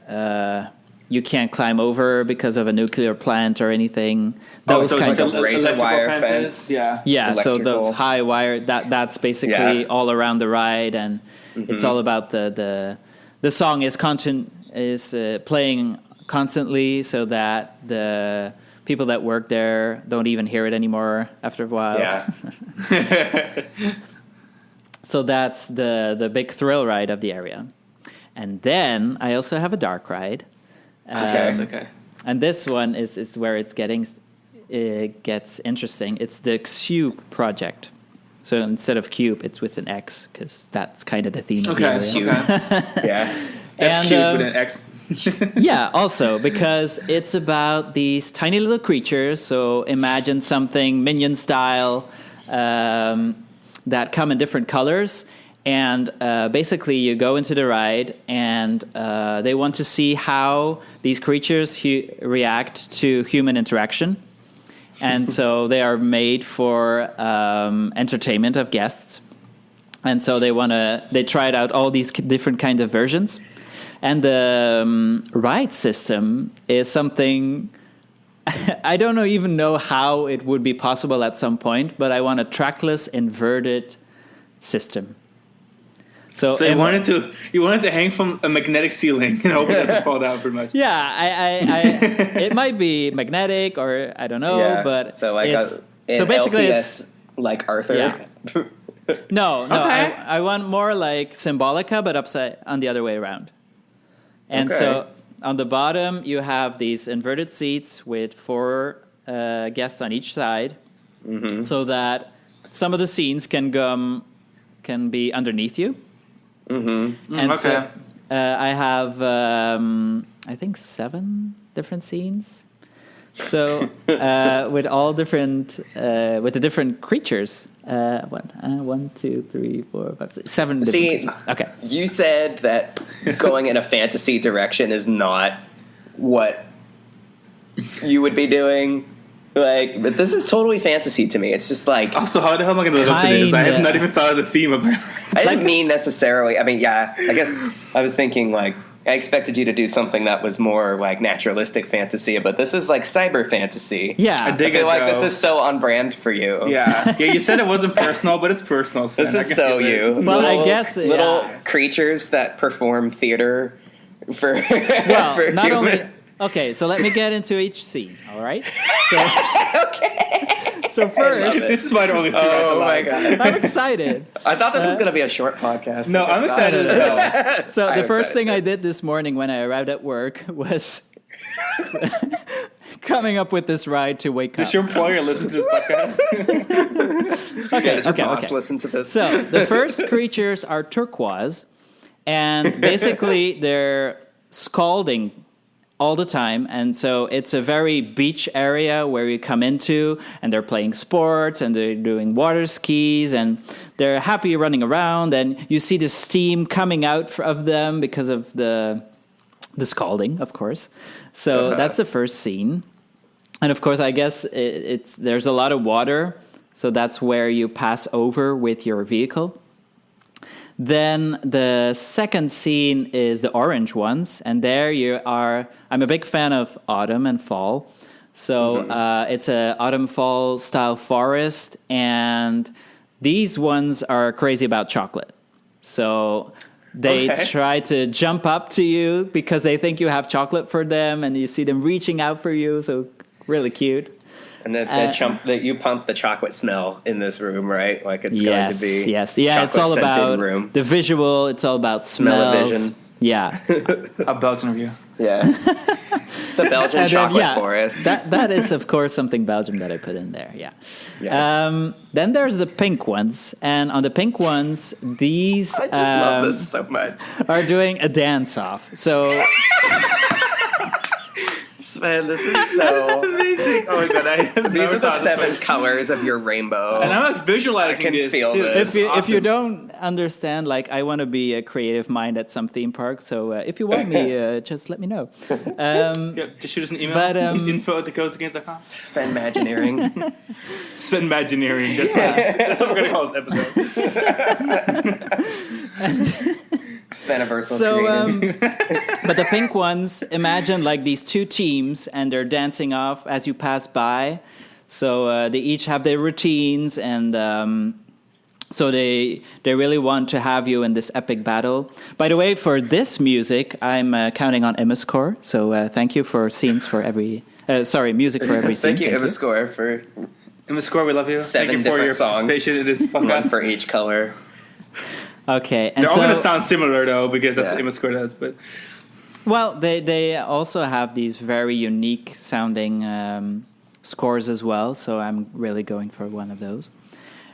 you can't climb over because of a nuclear plant or anything. Those kinds of razor wire fence. Yeah. So those high wire. That's basically all around the ride, and it's all about the song is playing constantly, so that the people that work there don't even hear it anymore after a while. Yeah. So that's the big thrill ride of the area. And then I also have a dark ride. Okay. And this one is where it gets interesting. It's the Cube project. So instead of cube, it's with an X, because that's kind of the theme of the area. Yeah. That's cube with an X. Yeah, also because it's about these tiny little creatures. So imagine something Minion style that come in different colors. And basically you go into the ride, and they want to see how these creatures react to human interaction. And so they are made for entertainment of guests. And so they tried out all these different kinds of versions. And the ride system is something, I don't even know how it would be possible at some point, but I want a trackless inverted system. So you wanted to hang from a magnetic ceiling and hope it doesn't fall down pretty much. Yeah, it might be magnetic, or I don't know, but so like so basically LPS, it's like Arthur. Yeah. No, okay. I want more like Symbolica, but upside on the other way around. And so on the bottom you have these inverted seats with 4 guests on each side, so that some of the scenes can be underneath you. And so I have I think 7 different scenes. So with all different with the different creatures. 1, 2, 3, 4, 5, 6, 7 different creatures. Okay. You said that going in a fantasy direction is not what you would be doing. Like, but this is totally fantasy to me. It's just like... Also, how the hell am I going to live up to this? I have not even thought of the theme of it. I didn't mean necessarily... I mean, yeah, I guess I was thinking, like, I expected you to do something that was more, like, naturalistic fantasy, but this is, like, cyber fantasy. Yeah. I feel like this is so on brand for you. Yeah, you said it wasn't personal, but it's personal, Sven. This is so you. Well, I guess... Little creatures that perform theater for... Well, for not human. only... Okay, so let me get into each scene, all right? So, Okay. So first... This is why there are only 3 rides allowed. Oh, my God. I'm excited. I thought this was going to be a short podcast. No, I'm excited as well. So the first thing I did this morning when I arrived at work was coming up with this ride to wake up. Does your employer listen to this podcast? Does your boss listen to this? So the first creatures are turquoise, And basically, they're scalding all the time. And so it's a very beach area where you come into, and they're playing sports, and they're doing water skis, and they're happy running around. And you see the steam coming out of them because of the scalding, of course. So that's the first scene. And of course, I guess there's a lot of water. So that's where you pass over with your vehicle. Then the second scene is the orange ones. And there you are. I'm a big fan of autumn and fall. So it's a autumn fall style forest. And these ones are crazy about chocolate. So they try to jump up to you because they think you have chocolate for them. And you see them reaching out for you. So really cute. And that you pump the chocolate smell in this room, right? Like it's going to be it's all about room. The visual. It's all about smells. Smell-o-vision. Yeah. A Belgian review. Yeah. The Belgian chocolate forest. That is, of course, something Belgian that I put in there. Yeah. Then there's the pink ones. And on the pink ones, these I just love this so much. Are doing a dance-off. So... Sven, this is so amazing. Oh my god, these are the 7 colors of your rainbow. And I'm like visualizing this feel too. this. If you don't understand, like I want to be a creative mind at some theme park, so if you want me, just let me know. Just shoot us an email. But, info@thecoastagainst.com. Svenmagineering. Svenmagineering. That's what we're gonna call this episode. Sveniversal. So, but the pink ones, imagine like these 2 teams, and they're dancing off as you pass by. So they each have their routines, and so they really want to have you in this epic battle. By the way, for this music, I'm counting on Immuscore. So thank you for scenes for every. Music for every scene. Thank you, Immuscore, for Immuscore. We love you. 7 Thank you for your different songs. participation in this podcast. One for each color. Okay, and they're all going to sound similar though, because that's what Immuscore does. But well, they also have these very unique sounding scores as well. So I'm really going for one of those.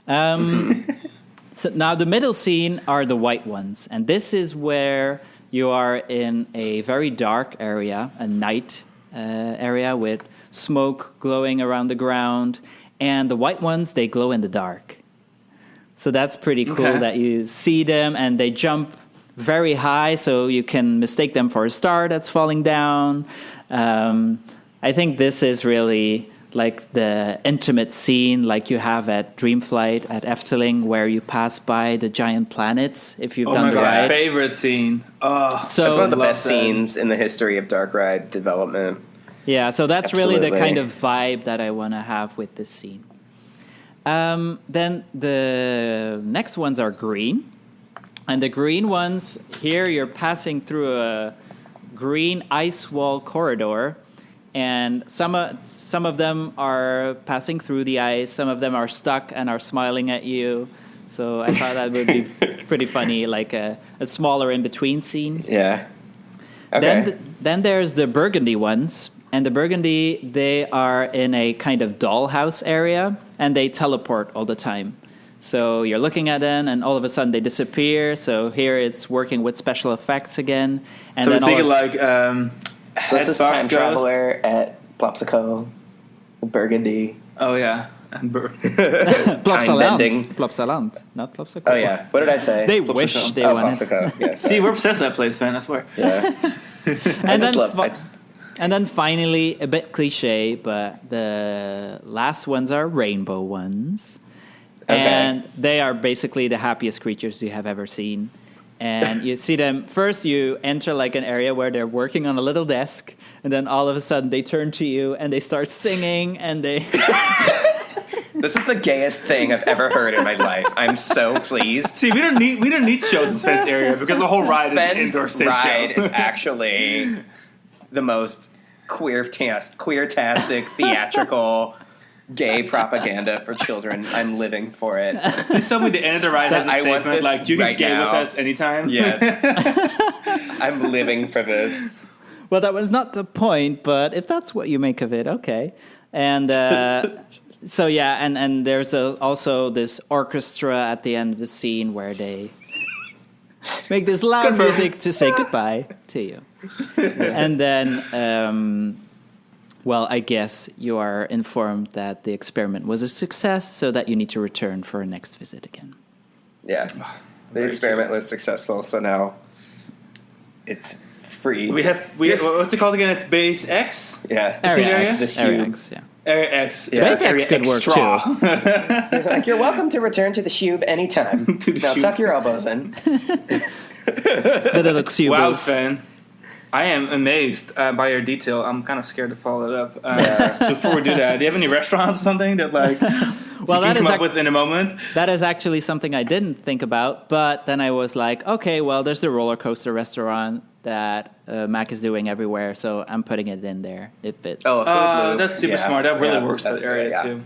So now the middle scene are the white ones, and this is where you are in a very dark area, a night area with smoke glowing around the ground, and the white ones, they glow in the dark. So that's pretty cool that you see them, and they jump very high, so you can mistake them for a star that's falling down. I think this is really like the intimate scene like you have at Dreamflight at Efteling, where you pass by the giant planets if you've done the ride. My favorite scene. Oh, so it's one of the best scenes in the history of dark ride development. Yeah, so that's really the kind of vibe that I want to have with this scene. Then the next ones are green. And the green ones, here you're passing through a green ice wall corridor. And some of them are passing through the ice. Some of them are stuck and are smiling at you. So I thought that would be pretty funny, like a smaller in-between scene. Yeah. Okay. Then there's the burgundy ones. And the burgundy, they are in a kind of dollhouse area, and they teleport all the time. So you're looking at them, and all of a sudden they disappear. So here it's working with special effects again. And so then we're thinking like so this is Time Traveler at Plopsico, Burgundy. Oh yeah, and Plopsaland, not Plopsico. Oh yeah, what did I say? They wish they wanted. Plopsico. Yeah, see, we're obsessed with that place, man. I swear. Yeah. And then finally, a bit cliche, but the last ones are rainbow ones. Okay. And they are basically the happiest creatures you have ever seen. And you see them, first you enter like an area where they're working on a little desk, and then all of a sudden they turn to you and they start singing, and they... This is the gayest thing I've ever heard in my life. I'm so pleased. See, we don't need shows in Sven's area because the whole ride is an indoor stage ride show. Is actually the most queer-tastic, theatrical, gay propaganda for children. I'm living for it. Please tell me the end of the ride has a statement like, you can gay with us anytime. Yes. I'm living for this. Well, that was not the point, but if that's what you make of it, okay. And so, yeah, and there's also this orchestra at the end of the scene where they... make this loud music to say goodbye to you. And then, well, I guess you are informed that the experiment was a success, so that you need to return for a next visit again. Yeah. The experiment was successful, so now it's free. We have what's it called again? It's base X. Yeah. Area X. Area X. Yeah. Area X. Yeah. Base X could work too. Like, you're welcome to return to the Shube anytime. Now tuck your elbows in. The little Cubes. Wow, Sven. I am amazed by your detail. I'm kind of scared to follow it up. So before we do that, do you have any restaurants or something that like well, you can come up with in a moment? That is actually something I didn't think about, but then I was like, okay, well, there's the roller coaster restaurant that Mac is doing everywhere, so I'm putting it in there. It fits. Oh, that's super smart. That really works for that area too.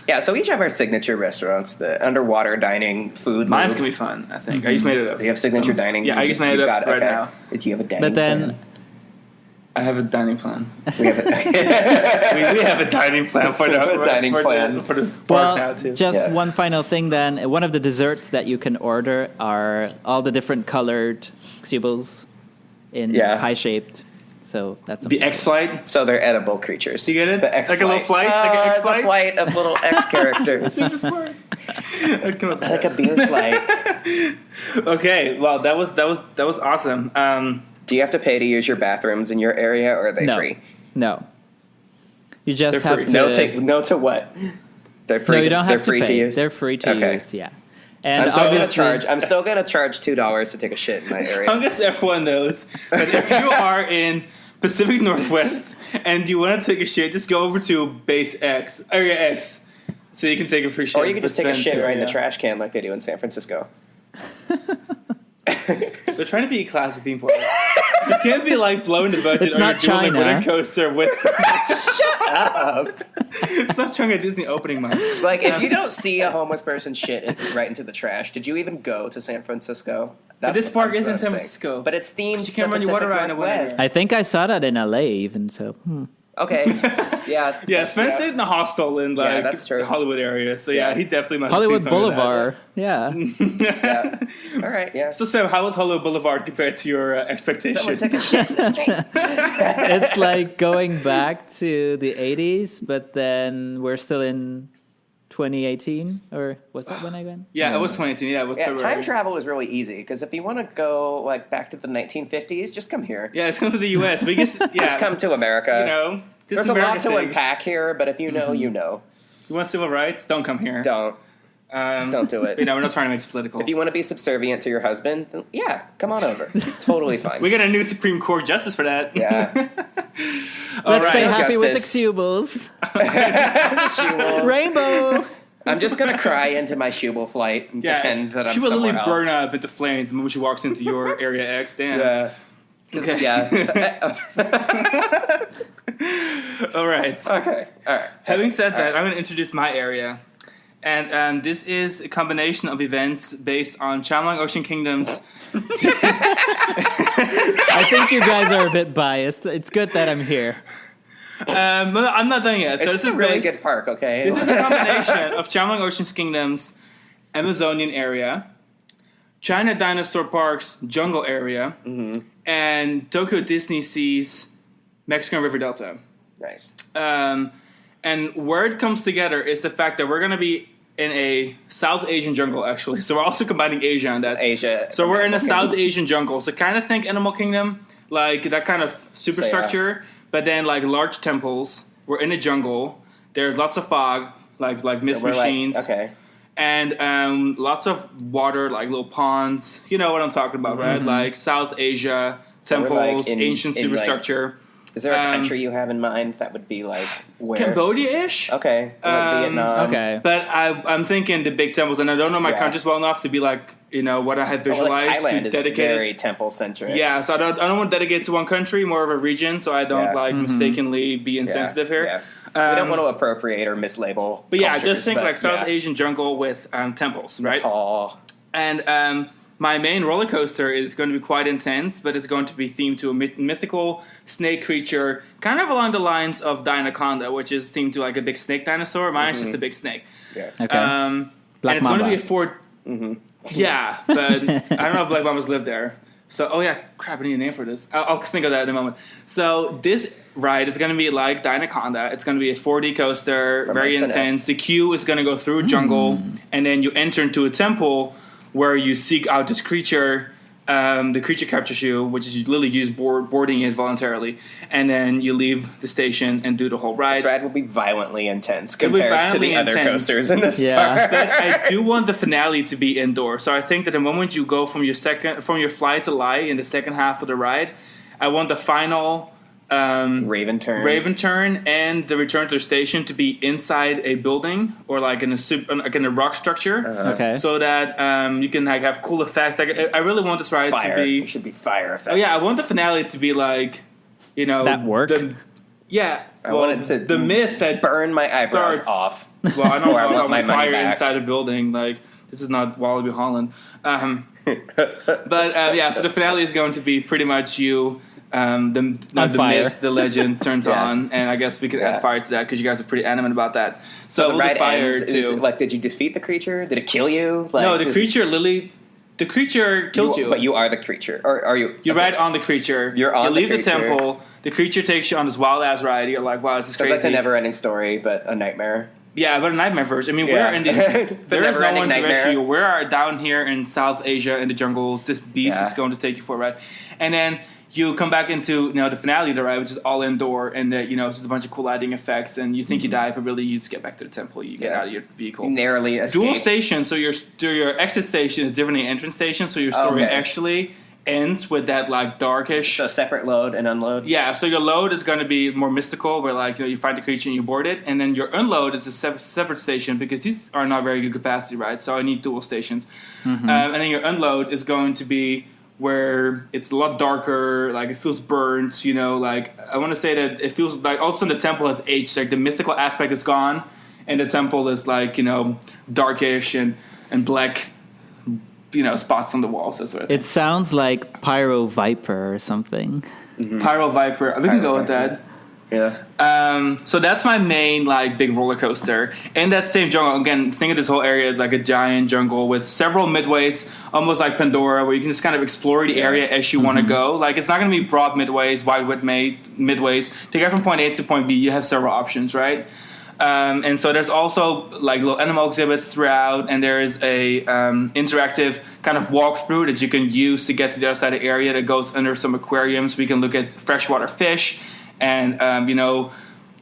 Yeah, so we each have our signature restaurants, the underwater dining food. Mine's going to be fun, I think. I just made it up. You have signature dining? Yeah, I just made it up right now. Did you have a dining But then... plan? I have a dining plan. We have a, we have a dining plan for the for this park now too. Just one final thing then. One of the desserts that you can order are all the different colored Cubes in pie-shaped. So that's the X-Flight. So they're edible creatures. You get it? The X-Flight. Like a little flight? Like an X-Flight? A flight of little X characters. Super smart. Like a beer flight. Okay, well, that was awesome. Do you have to pay to use your bathrooms in your area, or are they free? No. You just They're have free. to... No to what? They're free. No, you don't have to pay. To use? They're free to use, yeah. And I'm still going to charge $2 to take a shit in my area. As long as everyone knows. But if you are in Pacific Northwest and you want to take a shit, just go over to Base X, Area X, so you can take a free shit. Or you can just take a shit right in the trash can like they do in San Francisco. They're trying to be a classy theme park. You can't be like blowing the budget it's or not you're doing China. a roller coaster with. Shut up! It's not China Disney opening month. Like, if you don't see a homeless person shit right into the trash, did you even go to San Francisco? This park is in San Francisco, but it's themed. You can't run your water ride in the winter. I think I saw that in LA even, so... Okay. Yeah. Yeah, Sven stayed in the hostel in like that's true. Hollywood area, so yeah, he definitely must Hollywood have seen Boulevard. Yeah. Yeah. All right. Yeah. So Sven, how was Hollywood Boulevard compared to your expectations? Someone took a shit in the street. It's like going back to the 80s, but then we're still in 2018, or was that when I went? Yeah, it was 2018. Yeah, it was February. Time travel is really easy because if you want to go like back to the 1950s, just come here. Yeah, let's come to the U.S. We just Just come to America. You know, there's America a lot to things. unpack here, but if you know, you know. You want civil rights? Don't come here. Don't do it. You know, we're not trying to make it political. If you want to be subservient to your husband, then yeah, come on over. Totally fine. We got a new Supreme Court justice for that. Yeah. Let's stay right, happy with the Justice. Cubes. Rainbow. I'm just going to cry into my Shubel flight and pretend that I'm she will somewhere literally else. burn up into flames the moment she walks into your Area X. Damn. Yeah. Okay. Yeah. All right. Okay. All right. Having said that, I'm going to introduce my area. And this is a combination of events based on Shyamalan Ocean Kingdom's... I think you guys are a bit biased. It's good that I'm here. I'm not done yet. It's just a really good park, okay? This is a combination of Shyamalan Ocean Kingdom's Amazonian area, China Dinosaur Park's jungle area, and Tokyo Disney Sea's Mexican River Delta. Nice. And where it comes together is the fact that we're going to be in a South Asian jungle, actually. So we're also combining Asia on that. Asia. So we're in a South Asian jungle. So kind of think Animal Kingdom, like that kind of superstructure. But then like large temples. We're in a jungle. There's lots of fog, like mist machines. Okay. And lots of water, like little ponds. You know what I'm talking about, right? Like South Asia, temples, ancient superstructure. Is there a country you have in mind that would be like where? Cambodia-ish? Okay. Like Vietnam. Okay. But I'm thinking the big temples, and I don't know my countries well enough to be like, you know, what I have visualized. Thailand to is dedicate very temple-centric. Yeah, so I don't want to dedicate to one country, more of a region, so I don't mistakenly be insensitive here. Yeah. We don't want to appropriate or mislabel. But yeah, cultures, just think like South Asian jungle with temples, right? Nepal. And my main roller coaster is going to be quite intense, but it's going to be themed to a mythical snake creature, kind of along the lines of Dinoconda, which is themed to like a big snake dinosaur. Mine is just a big snake. Yeah. Okay. And Black it's going to Mamba. be a 4... Yeah, but I don't know if Black Bombers live there. So, oh yeah, crap, I need a name for this. I'll think of that in a moment. So this ride is going to be like Dynaconda. It's going to be a 4D coaster, very intense. The queue is going to go through a jungle, and then you enter into a temple where you seek out this creature. The creature captures you, which is you literally use boarding it voluntarily, and then you leave the station and do the whole ride. This ride will be violently intense compared to the other coasters in this park. But I do want the finale to be indoor, so I think that the moment you go from your fly to lie in the second half of the ride, I want the final Raven turn and the return to the station to be inside a building or like in a rock structure. Okay. So that you can like have cool effects. Like I really want this ride to be. It should be fire effects. Oh yeah, I want the finale to be like, that work. I want it to the myth that burn my eyebrows starts off. Well, I don't I want my fire money back. inside a building. Like this is not Wallaby Holland. But so the finale is going to be pretty much you. The myth, the legend turns on, and I guess we could add fire to that because you guys are pretty adamant about that. So the ride fire ends, too. Like, did you defeat the creature? Did it kill you? Like, No, the creature killed you. But you are the creature, or are you? You ride on the creature. You leave the temple. The creature takes you on this wild ass ride. You're like, wow, this is crazy. That's a never-ending story, but a nightmare. Yeah, but a nightmare version. I mean, we're in these. There is no one to rescue you. We're down here in South Asia in the jungles. This beast is going to take you for a ride, and then you come back into the finale of the ride, which is all indoor, and that it's just a bunch of cool lighting effects, and you think you die, but really you just get back to the temple. You get out of your vehicle. Narrowly escape. Dual station, so your exit station is different than entrance station, so your story actually ends with that like darkish. So separate load and unload. Yeah, so your load is going to be more mystical, where like you find the creature and you board it, and then your unload is a separate station because these are not very good capacity rides, so I need dual stations, and then your unload is going to be where it's a lot darker, like it feels burnt, like I want to say that it feels like all of a sudden the temple has aged, like the mythical aspect is gone, and the temple is like darkish and black. Spots on the walls. That sort of thing. It sounds like Pyro Viper or something. Pyro Viper. We can go with that. Yeah. So that's my main like big roller coaster. In that same jungle, again, think of this whole area as like a giant jungle with several midways, almost like Pandora, where you can just kind of explore the area as you want to go. Like it's not going to be broad midways, wide width midways. To get from point A to point B, you have several options, right? And so there's also like little animal exhibits throughout, and there's a interactive kind of walkthrough that you can use to get to the other side of the area that goes under some aquariums. We can look at freshwater fish and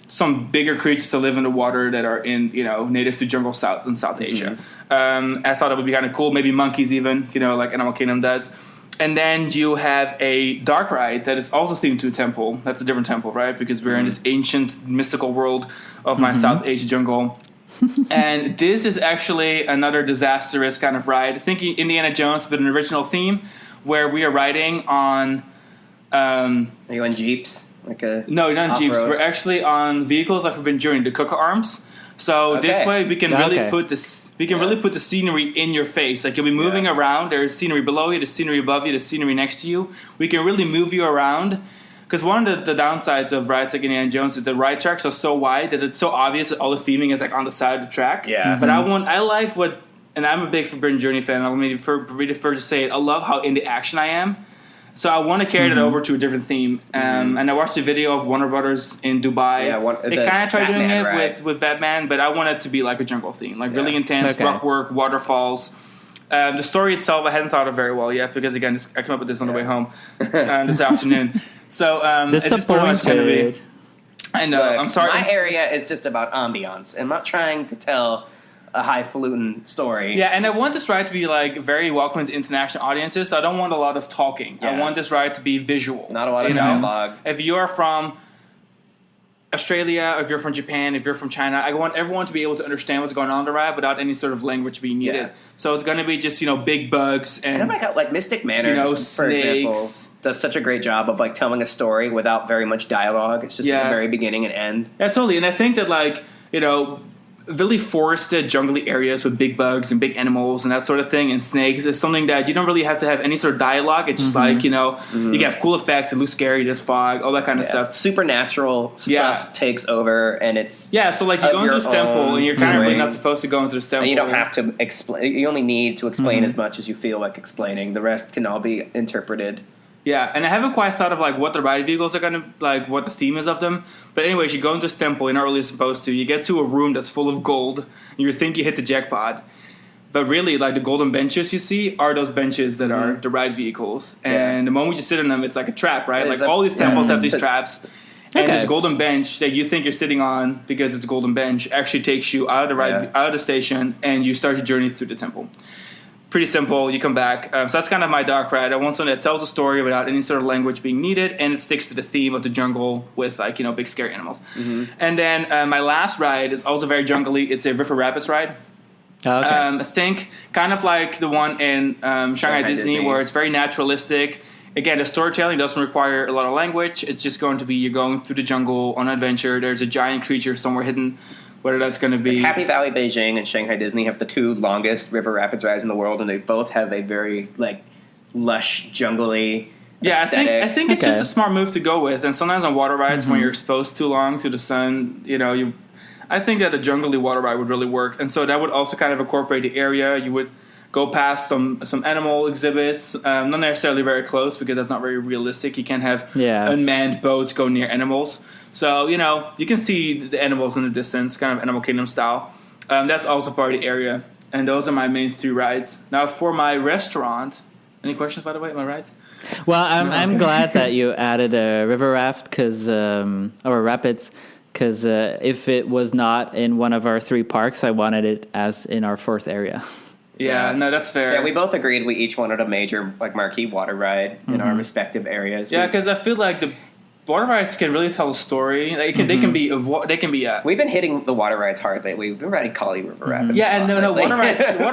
some bigger creatures that live in the water that are in native to jungle South Asia. I thought it would be kind of cool, maybe monkeys even, like Animal Kingdom does. And then you have a dark ride that is also themed to a temple. That's a different temple, right? Because we're in this ancient, mystical world of my South Asia jungle. And this is actually another disastrous kind of ride. Thinking Indiana Jones with an original theme, where we are riding on... are you on jeeps? No, you're not on jeeps. We're actually on vehicles like we've been doing, the cooker arms. So this way we can really put this... We can really put the scenery in your face. Like you'll be moving around. There's scenery below you, there's scenery above you, there's scenery next to you. We can really move you around. Because one of the downsides of rides like Indiana Jones is the ride tracks are so wide that it's so obvious that all the theming is like on the side of the track. Yeah. But I like what, and I'm a big Forbidden Journey fan. I'll maybe for me to first say it. I love how into action I am. So I want to carry that over to a different theme. And I watched a video of Warner Brothers in Dubai. Yeah, they kind of tried doing it with Batman, but I want it to be like a jungle theme. Like really intense, rock work, waterfalls. The story itself, I hadn't thought of very well yet because, again, I came up with this on the way home this afternoon. So it's just pretty much going to be... I know, I'm sorry. My area is just about ambiance. I'm not trying to tell... a highfalutin story. Yeah, and I want this ride to be like very welcoming to international audiences. So I don't want a lot of talking. I want this ride to be visual. Not a lot of dialogue. If you're from Australia, if you're from Japan, if you're from China, I want everyone to be able to understand what's going on in the ride without any sort of language being needed. So it's going to be just big bugs and like Mystic Manor, for example, does such a great job of like telling a story without very much dialogue. It's just at the very beginning and end. Yeah, totally. And I think that really forested, jungly areas with big bugs and big animals and that sort of thing, and snakes is something that you don't really have to have any sort of dialogue. It's just like, you know, you can have cool effects, it looks scary, there's fog, all that kind of stuff. Supernatural stuff takes over, and it's so like you go into this temple and you're kind of really not supposed to go into this temple. And you don't have to explain. You only need to explain as much as you feel like explaining. The rest can all be interpreted. Yeah, and I haven't quite thought of like what the ride vehicles are gonna like, what the theme is of them. But anyways, you go into this temple, you're not really supposed to. You get to a room that's full of gold, and you think you hit the jackpot. But really, like the golden benches you see are those benches that are the ride vehicles. And the moment you sit in them, it's like a trap, right? Like all these temples have these traps. And this golden bench that you think you're sitting on because it's a golden bench actually takes you out of the out of the station, and you start your journey through the temple. Pretty simple. You come back. So that's kind of my dark ride. I want something that tells a story without any sort of language being needed, and it sticks to the theme of the jungle with, like, you know, big scary animals. And then my last ride is also very jungly. It's a river rapids ride. Think kind of like the one in Shanghai Disney, where it's very naturalistic. Again, the storytelling doesn't require a lot of language. It's just going to be you're going through the jungle on an adventure. There's a giant creature somewhere hidden. Whether that's going to be... Happy Valley Beijing and Shanghai Disney have the two longest river rapids rides in the world, and they both have a very, like, lush, jungly aesthetic. I think it's just a smart move to go with. And sometimes on water rides, when you're exposed too long to the sun, you know, I think that a jungly water ride would really work. And so that would also kind of incorporate the area. You would go past some animal exhibits, not necessarily very close because that's not very realistic. You can't have unmanned boats go near animals. So, you know, you can see the animals in the distance, kind of Animal Kingdom style. That's also part of the area. And those are my main 3 rides. Now, for my restaurant, any questions, by the way, my rides? Well, I'm glad that you added a river raft or rapids, because if it was not in one of our 3 parks, I wanted it as in our 4th area. Yeah, no, that's fair. Yeah, we both agreed we each wanted a major, like, marquee water ride in our respective areas. Yeah, because I feel like the water rides can really tell a story. They can be. We've been hitting the water rides hard lately. We've been riding Kali River Rapids. Yeah, and no, water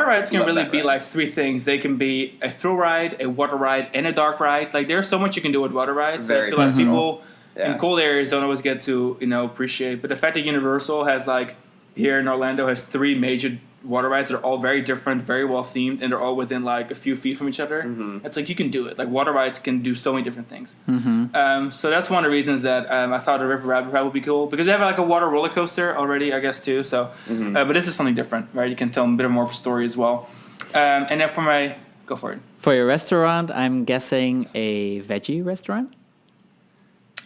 rides can really be like 3 things. They can be a thrill ride, a water ride, and a dark ride. Like, there's so much you can do with water rides. I feel like people in cold areas don't always get to, you know, appreciate. But the fact that Universal has, like, here in Orlando has 3 major water rides that are all very different, very well themed, and they're all within like a few feet from each other. It's like you can do it. Like, water rides can do so many different things. So that's one of the reasons that I thought a river rapids ride would be cool, because they have like a water roller coaster already, I guess, too. So, but this is something different, right? You can tell a bit more of a story as well. And then go for it. For your restaurant, I'm guessing a veggie restaurant.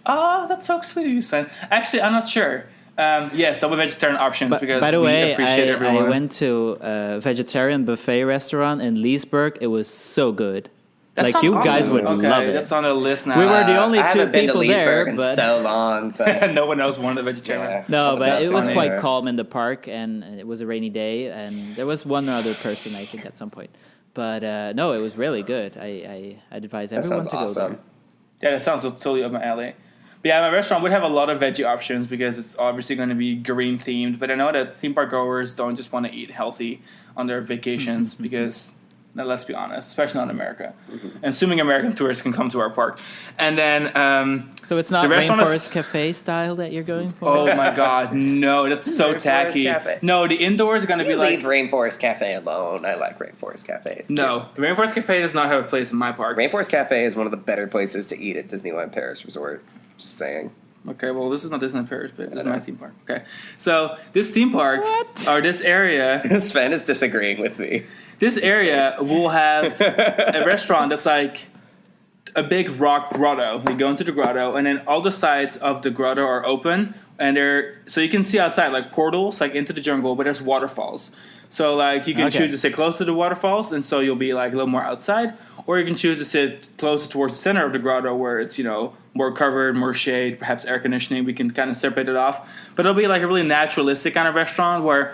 Oh, that's so sweet of you, Sven. Actually, I'm not sure. Yes, double vegetarian options, because by the way, appreciate everyone. I went to a vegetarian buffet restaurant in Leesburg. It was so good. That like, you guys would love it. That's on the list now. We were the only 2 people there, in so long. But no one else wanted the vegetarian. No, but it was quite calm in the park, and it was a rainy day, and there was one other person, I think, at some point. But no, it was really good. I advise everyone to go there. Yeah, that sounds totally up my alley. But yeah, my restaurant would have a lot of veggie options because it's obviously going to be green themed. But I know that theme park goers don't just want to eat healthy on their vacations because, now, let's be honest, especially not in America. And assuming American tourists can come to our park. And then so it's not Rainforest Cafe style that you're going for? Oh my God, no, that's so tacky. Cafe. No, the indoors are going to be like... leave Rainforest Cafe alone. I like Rainforest Cafe. It's no, the Rainforest Cafe does not have a place in my park. Rainforest Cafe is one of the better places to eat at Disneyland Paris Resort. Just saying. Okay, well, this is not Disneyland Paris, but this is my theme park. Okay, so this theme park, or this area... Sven is disagreeing with me. This area will have a restaurant that's like a big rock grotto. You go into the grotto, and then all the sides of the grotto are open, and so you can see outside, like portals, like into the jungle, but there's waterfalls. So, like, you can choose to sit close to the waterfalls, and so you'll be, like, a little more outside. Or you can choose to sit closer towards the center of the grotto where it's, you know, more covered, more shade, perhaps air conditioning. We can kind of separate it off. But it'll be, like, a really naturalistic kind of restaurant where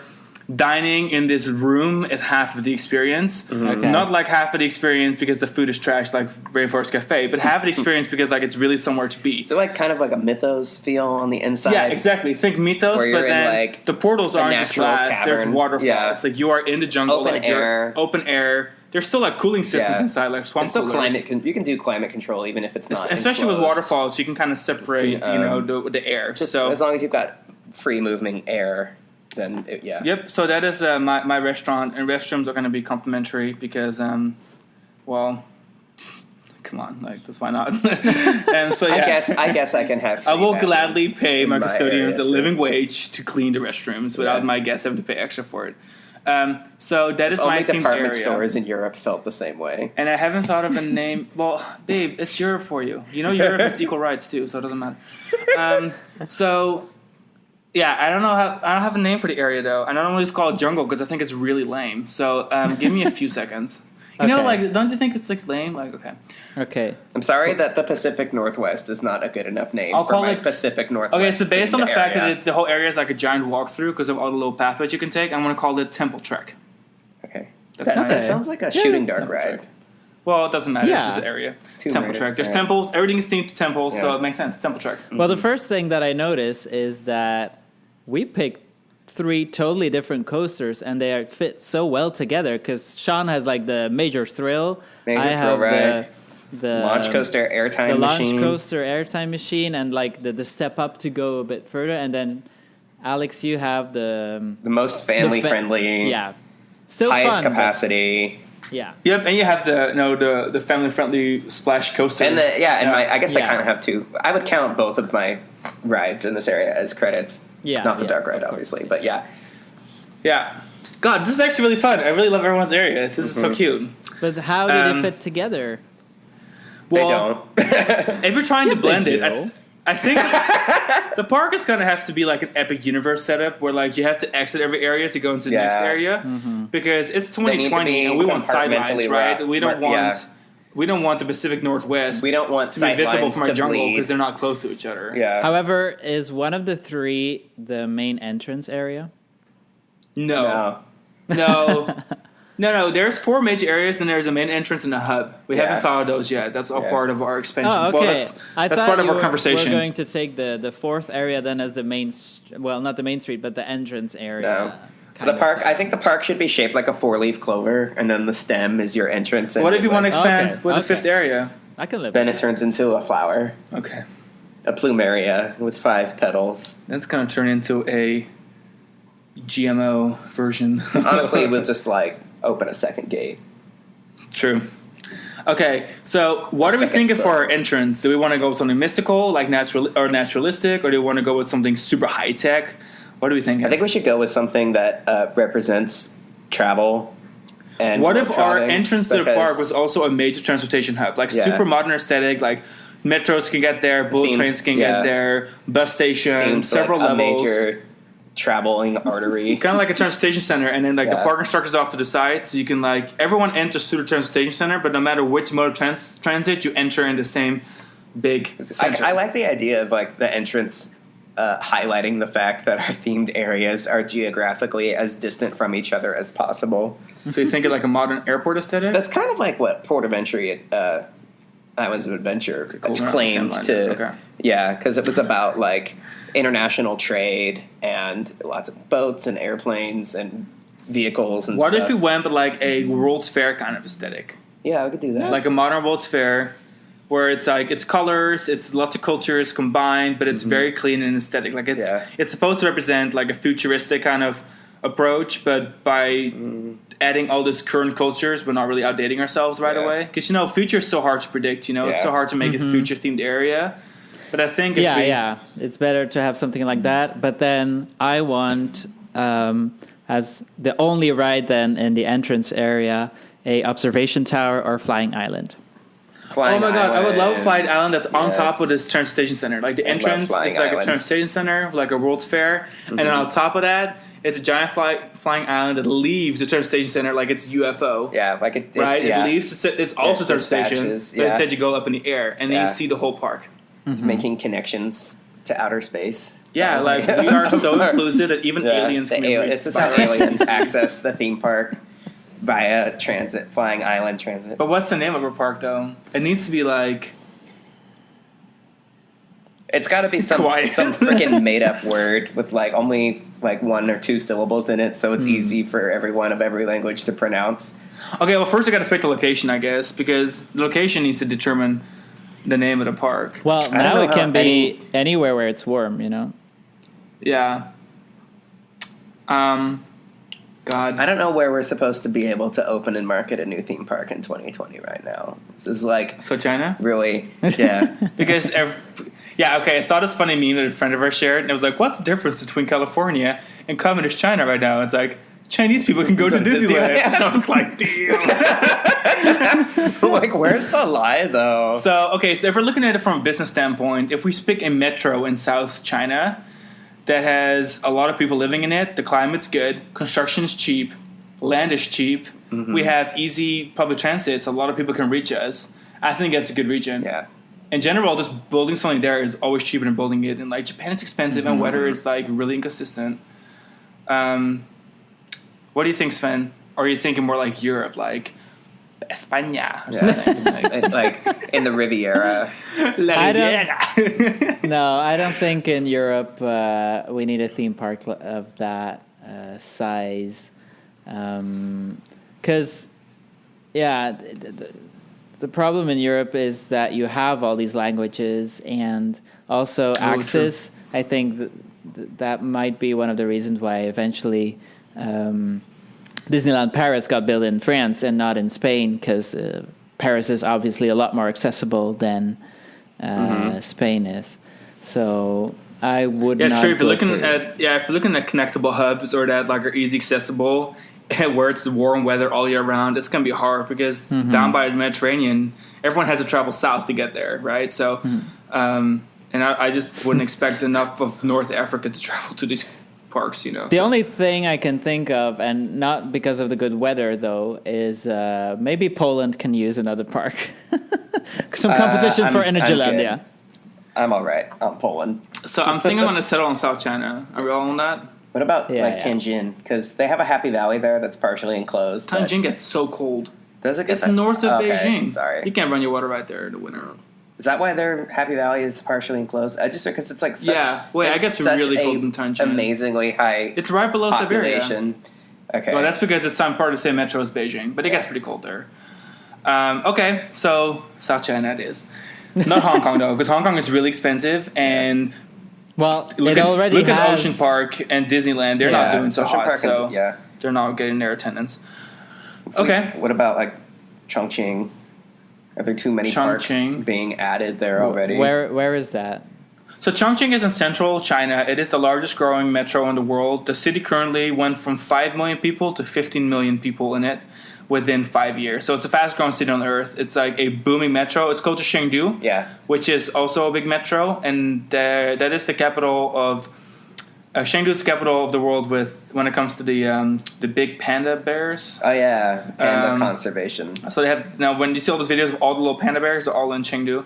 dining in this room is half of the experience. Not like half of the experience because the food is trash like Rainforest Cafe, but half of the experience because like it's really somewhere to be. So like kind of like a Mythos feel on the inside. Yeah, exactly. Think Mythos, but then like the portals aren't just glass. Cavern. There's waterfalls. Yeah. Like you are in the jungle. Open air. Open air. There's still like cooling systems inside, like swamp it's still coolers. You can do climate control even if it's not especially enclosed. With waterfalls, you can kind of separate, the air. Just so as long as you've got free moving air. then yeah. Yep. So that is my restaurant, and restrooms are going to be complimentary because, well, come on, like that's why not? And so yeah, I guess I can have. I will gladly pay my custodians a living too. wage to clean the restrooms without my guests having to pay extra for it. So that is Only my themed department area. stores in Europe felt the same way. And I haven't thought of a name. Well, babe, it's Europe for you. You know, Europe has equal rights too, so it doesn't matter. So, yeah, I don't have a name for the area though. I don't want to call it jungle because I think it's really lame. So, give me a few seconds. You know, like, don't you think it's like lame? Like, okay. I'm sorry that the Pacific Northwest is not a good enough name I'll for call my it Pacific Northwest. Okay, so based on the fact area. that the whole area is like a giant walkthrough because of all the little pathways you can take, I'm going to call it Temple Trek. Okay. That's That sounds like a shooting dark Temple ride. Trek. Well, it doesn't matter. Yeah. It's just an area. Tomb Temple Raider. Trek. There's Yeah. temples. Everything is themed to temples, so Yeah. it makes sense. Temple Trek. Well, the first thing that I noticed is that we picked 3 totally different coasters, and they fit so well together. Because Sean has like the Major Thrill. I have ride. the Launch coaster airtime the machine. launch coaster airtime machine, and like the step up to go a bit further. And then Alex, you have the most family friendly. Yeah, still highest fun, but- capacity. Yeah. Yep, and you have the family friendly splash coaster. And I guess I Yeah. kind of have 2. I would count both of my rides in this area as credits. Yeah, Not the dark ride, of course. obviously, but yeah. Yeah. God, this is actually really fun. I really love everyone's areas. This is so cute. But how did it fit together? They Well, don't. if you're trying Yes, to blend they it, do. I think the park is going to have to be like an epic universe setup where like you have to exit every area to go into the next Yeah. area because it's 2020 be and we want sidelines, compartmentally right? We don't want yeah. we don't want the Pacific Northwest. We don't want to be visible sightlines from our to jungle bleed. because they're not close to each other. Yeah. However, is one of the 3 the main entrance area? No. No, there's 4 major areas and there's a main entrance and a hub. We Yeah. haven't thought of those yet. That's all Yeah. part of our expansion. Oh, okay. Well, that's part of our conversation. We're going to take the 4th area then as the main, not the main street, but the entrance area. No. kind The of park. style. I think the park should be shaped like a 4-leaf clover, and then the stem is your entrance. And What if you want to expand Okay, with the okay. 5th area? I can live Then with it turns into a flower, Okay. a plumeria with 5 petals. That's going to turn into a GMO version. Honestly, we'll just like open a second gate. True. Okay, so what are we Second thinking for thought. our entrance? Do we want to go with something mystical, like natural or naturalistic, or do we want to go with something super high tech? What are we thinking? I think we should go with something that represents travel. And What if our globetrotting, entrance to the because park was also a major transportation hub, like Yeah. super modern aesthetic, like metros can get there, bullet Themed, trains can yeah. get there, bus station, themed to, several like, levels. a major traveling artery? Kind of like a transportation center, and then like the Yeah. parking structure's off to the side, so you can like everyone enters through the transportation center, but no matter which mode of transit, you enter in the same big center. I like the idea of like the entrance highlighting the fact that our themed areas are geographically as distant from each other as possible. So you think of like a modern airport aesthetic? That's kind of like what Port of Entry at Islands of Adventure Cool. claimed Same to. line. Okay. Yeah, because it was about like international trade and lots of boats and airplanes and vehicles and What stuff. if we went with like a World's Fair kind of aesthetic? Yeah, we could do that. Like a modern World's Fair where it's like it's colors, it's lots of cultures combined, but it's very clean and aesthetic. Like it's supposed to represent like a futuristic kind of approach, but by adding all these current cultures, we're not really outdating ourselves right Yeah. away. Because future is so hard to predict. It's Yeah. so hard to make a future themed area. But I think if it's better to have something like that. But then I want, as the only ride then in the entrance area, a observation tower or flying island. Flying oh my god, I would love Island. Flight Island that's on Yes. top of this transportation center. Like the I love entrance Flying is like Island. a transportation center, like a World's Fair, and then on top of that, it's a giant flying island that leaves the transportation center like it's UFO. Yeah, like it Right? yeah. It leaves. It's also a transportation, dispatches, but yeah. instead you go up in the air and then Yeah. you see the whole park. making connections to outer space. Yeah, Oh, like yeah. we are so inclusive that even Yeah, aliens the can be this is reached how by aliens our access the theme park via transit, flying island transit. But what's the name of our park though? It needs to be like It's got to be some Quiet. freaking made up word with like only like 1 or 2 syllables in it, so it's easy for everyone of every language to pronounce. okay. Well, first I got to pick the location, I guess, because the location needs to determine the name of the park. Well, don't now know it how can be anywhere where it's warm, Yeah. God, I don't know where we're supposed to be able to open and market a new theme park in 2020 right now. This is like so China really, yeah. because okay. I saw this funny meme that a friend of ours shared, and it was like, "What's the difference between California and communist China right now?" It's like Chinese people can go to Disneyland. And I was like, damn. Like, where's the lie, though? So if we're looking at it from a business standpoint, if we pick a metro in South China that has a lot of people living in it, the climate's good, construction is cheap, land is cheap, we have easy public transit, so a lot of people can reach us. I think that's a good region. Yeah. In general, just building something there is always cheaper than building it. And like Japan is expensive and weather is like really inconsistent. What do you think, Sven? Or are you thinking more like Europe, like España or something? like in the Riviera. I don't think in Europe we need a theme park of that size. Because, the problem in Europe is that you have all these languages and also access. True. I think that might be one of the reasons why eventually Disneyland Paris got built in France and not in Spain, because Paris is obviously a lot more accessible than Spain is. So I would not. True. If you're looking at connectable hubs or that like are easy accessible, where it's warm weather all year round, it's gonna be hard because down by the Mediterranean, everyone has to travel south to get there, right? So, and I just wouldn't expect enough of North Africa to travel to these parks, you know. The only thing I can think of, and not because of the good weather though, is maybe Poland can use another park. Some competition for Energylandia. I'm all right on Poland. So I'm thinking I'm going to settle on South China. Are we all on that? What about Tianjin? Because they have a Happy Valley there that's partially enclosed. Tianjin gets so cold. Does it get It's north of Beijing. Sorry. You can't run your water right there in the winter. Is that why their Happy Valley is partially enclosed? I just because it's like such, I get really cold in Tianjin. Amazingly high. It's right below population. Siberia. Okay. Well, that's because it's some part of the same metro as Beijing, but it gets pretty cold there. Okay, so South China it is. Not Hong Kong though, because Hong Kong is really expensive, and look at has Ocean Park and Disneyland. They're not doing so hot, so they're not getting their attendance. Okay, what about like Chongqing? Are there too many parks being added there already? Where is that? So Chongqing is in central China. It is the largest growing metro in the world. The city currently went from 5 million people to 15 million people in it within 5 years. So it's the fastest growing city on earth. It's like a booming metro. It's called to Chengdu, which is also a big metro, and that is the capital of Chengdu is the capital of the world when it comes to the big panda bears. Oh yeah, panda conservation. So they have now when you see all those videos of all the little panda bears, they're all in Chengdu,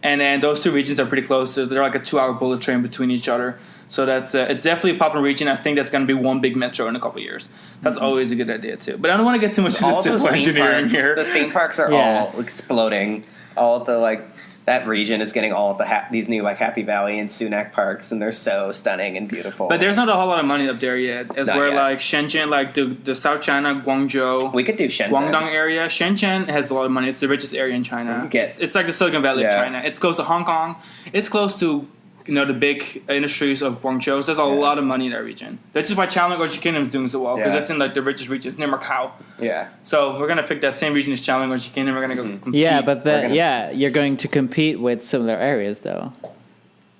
and then those two regions are pretty close. So they're like a 2-hour bullet train between each other. So that's it's definitely a popular region. I think that's going to be one big metro in a couple of years. That's always a good idea too. But I don't want to get too much into civil engineering here. The theme parks are all exploding. All of the that region is getting all of these new Happy Valley and Sunac parks, and they're so stunning and beautiful. But there's not a whole lot of money up there yet. As where like Shenzhen, like the South China, Guangzhou, we could do Shenzhen, Guangdong area. Shenzhen has a lot of money. It's the richest area in China. It's like the Silicon Valley of China. It's close to Hong Kong. It's close to the big industries of Guangzhou. So there's a lot of money in that region. That's just why Shaolin Gorge Kingdom is doing so well, because it's in like the richest regions near Macau. Yeah. So we're gonna pick that same region as Shaolin Gorge Kingdom. We're gonna go compete. Yeah, but you're going to compete with similar areas though.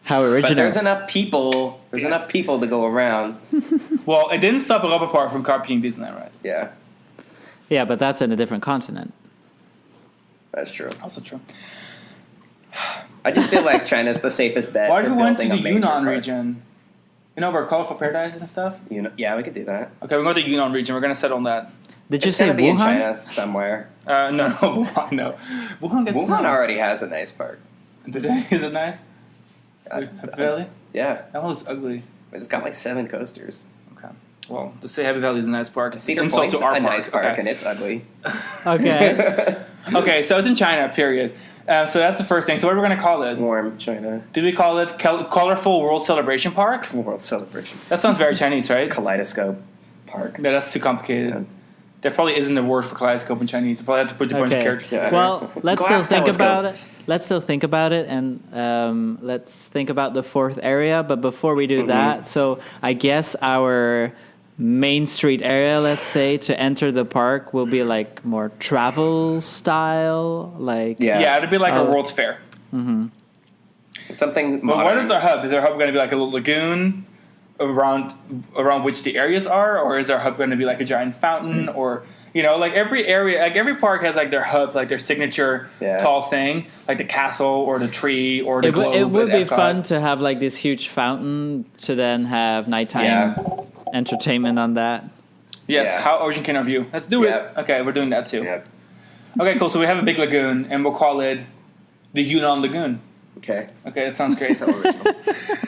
How original. But there's enough people. There's enough people to go around. Well, it didn't stop Europa Park from copying Disneyland, right? Yeah. Yeah, but that's in a different continent. That's true. Also true. I just feel like China's the safest bet. Why if we went to the Yunnan region? Where Colorful Paradise and stuff? Yeah, we could do that. Okay, we're going to the Yunnan region. We're going to settle on that. Did you say Wuhan? In China somewhere. No, Wuhan, no. Wuhan already has a nice park. Did it? Is it nice? Happy Valley? Yeah. That one looks ugly. It's got 7 coasters. Okay. Well, to say Happy Valley is a nice park, it's an Cedar insult Point's to our a park. nice park, and it's ugly. Okay. Okay, so it's in China, period. So that's the first thing. So what are we going to call it? Warm China. Do we call it Colorful World Celebration Park? World Celebration. That sounds very Chinese, right? Kaleidoscope Park. No, that's too complicated. Yeah. There probably isn't a word for kaleidoscope in Chinese. You probably have to put a bunch of characters together. Well, let's still think about it. Let's still think about it, and let's think about the fourth area. But before we do that, so I guess our main street area, let's say, to enter the park will be like more travel style, like Yeah, it'd be like a World's Fair. Mm-hmm. Something. But what is our hub? Is our hub going to be like a little lagoon around which the areas are, or is our hub going to be like a giant fountain, or like every area, like every park has like their hub, like their signature tall thing, like the castle or the tree or the globe. It would be Epcot. fun to have like this huge fountain to then have nighttime entertainment on that. Yes, Yeah. how ocean can our view? Let's do it. Okay, we're doing that too. Yep. Okay, cool. So we have a big lagoon, and we'll call it the Yunnan Lagoon. Okay. Okay, that sounds great. So original.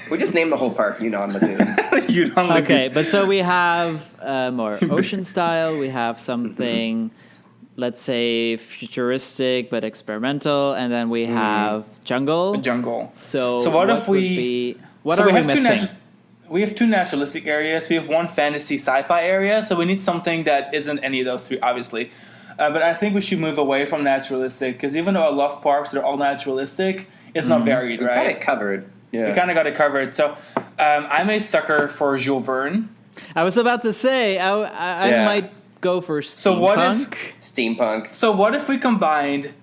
We just named the whole park Yunnan Lagoon. Yunnan Lagoon. Okay, but so we have more ocean style. We have something, let's say, futuristic but experimental, and then we have jungle. A jungle. So what if we? would be, what so are we have missing? We have two naturalistic areas. We have one fantasy sci-fi area. So we need something that isn't any of those three, obviously. But I think we should move away from naturalistic because even though I love parks that are all naturalistic, it's not varied, right? Got it covered. Yeah. We kind of got it covered. So I'm a sucker for Jules Verne. I was about to say I might go for steampunk. So what if Steampunk. So what if we combined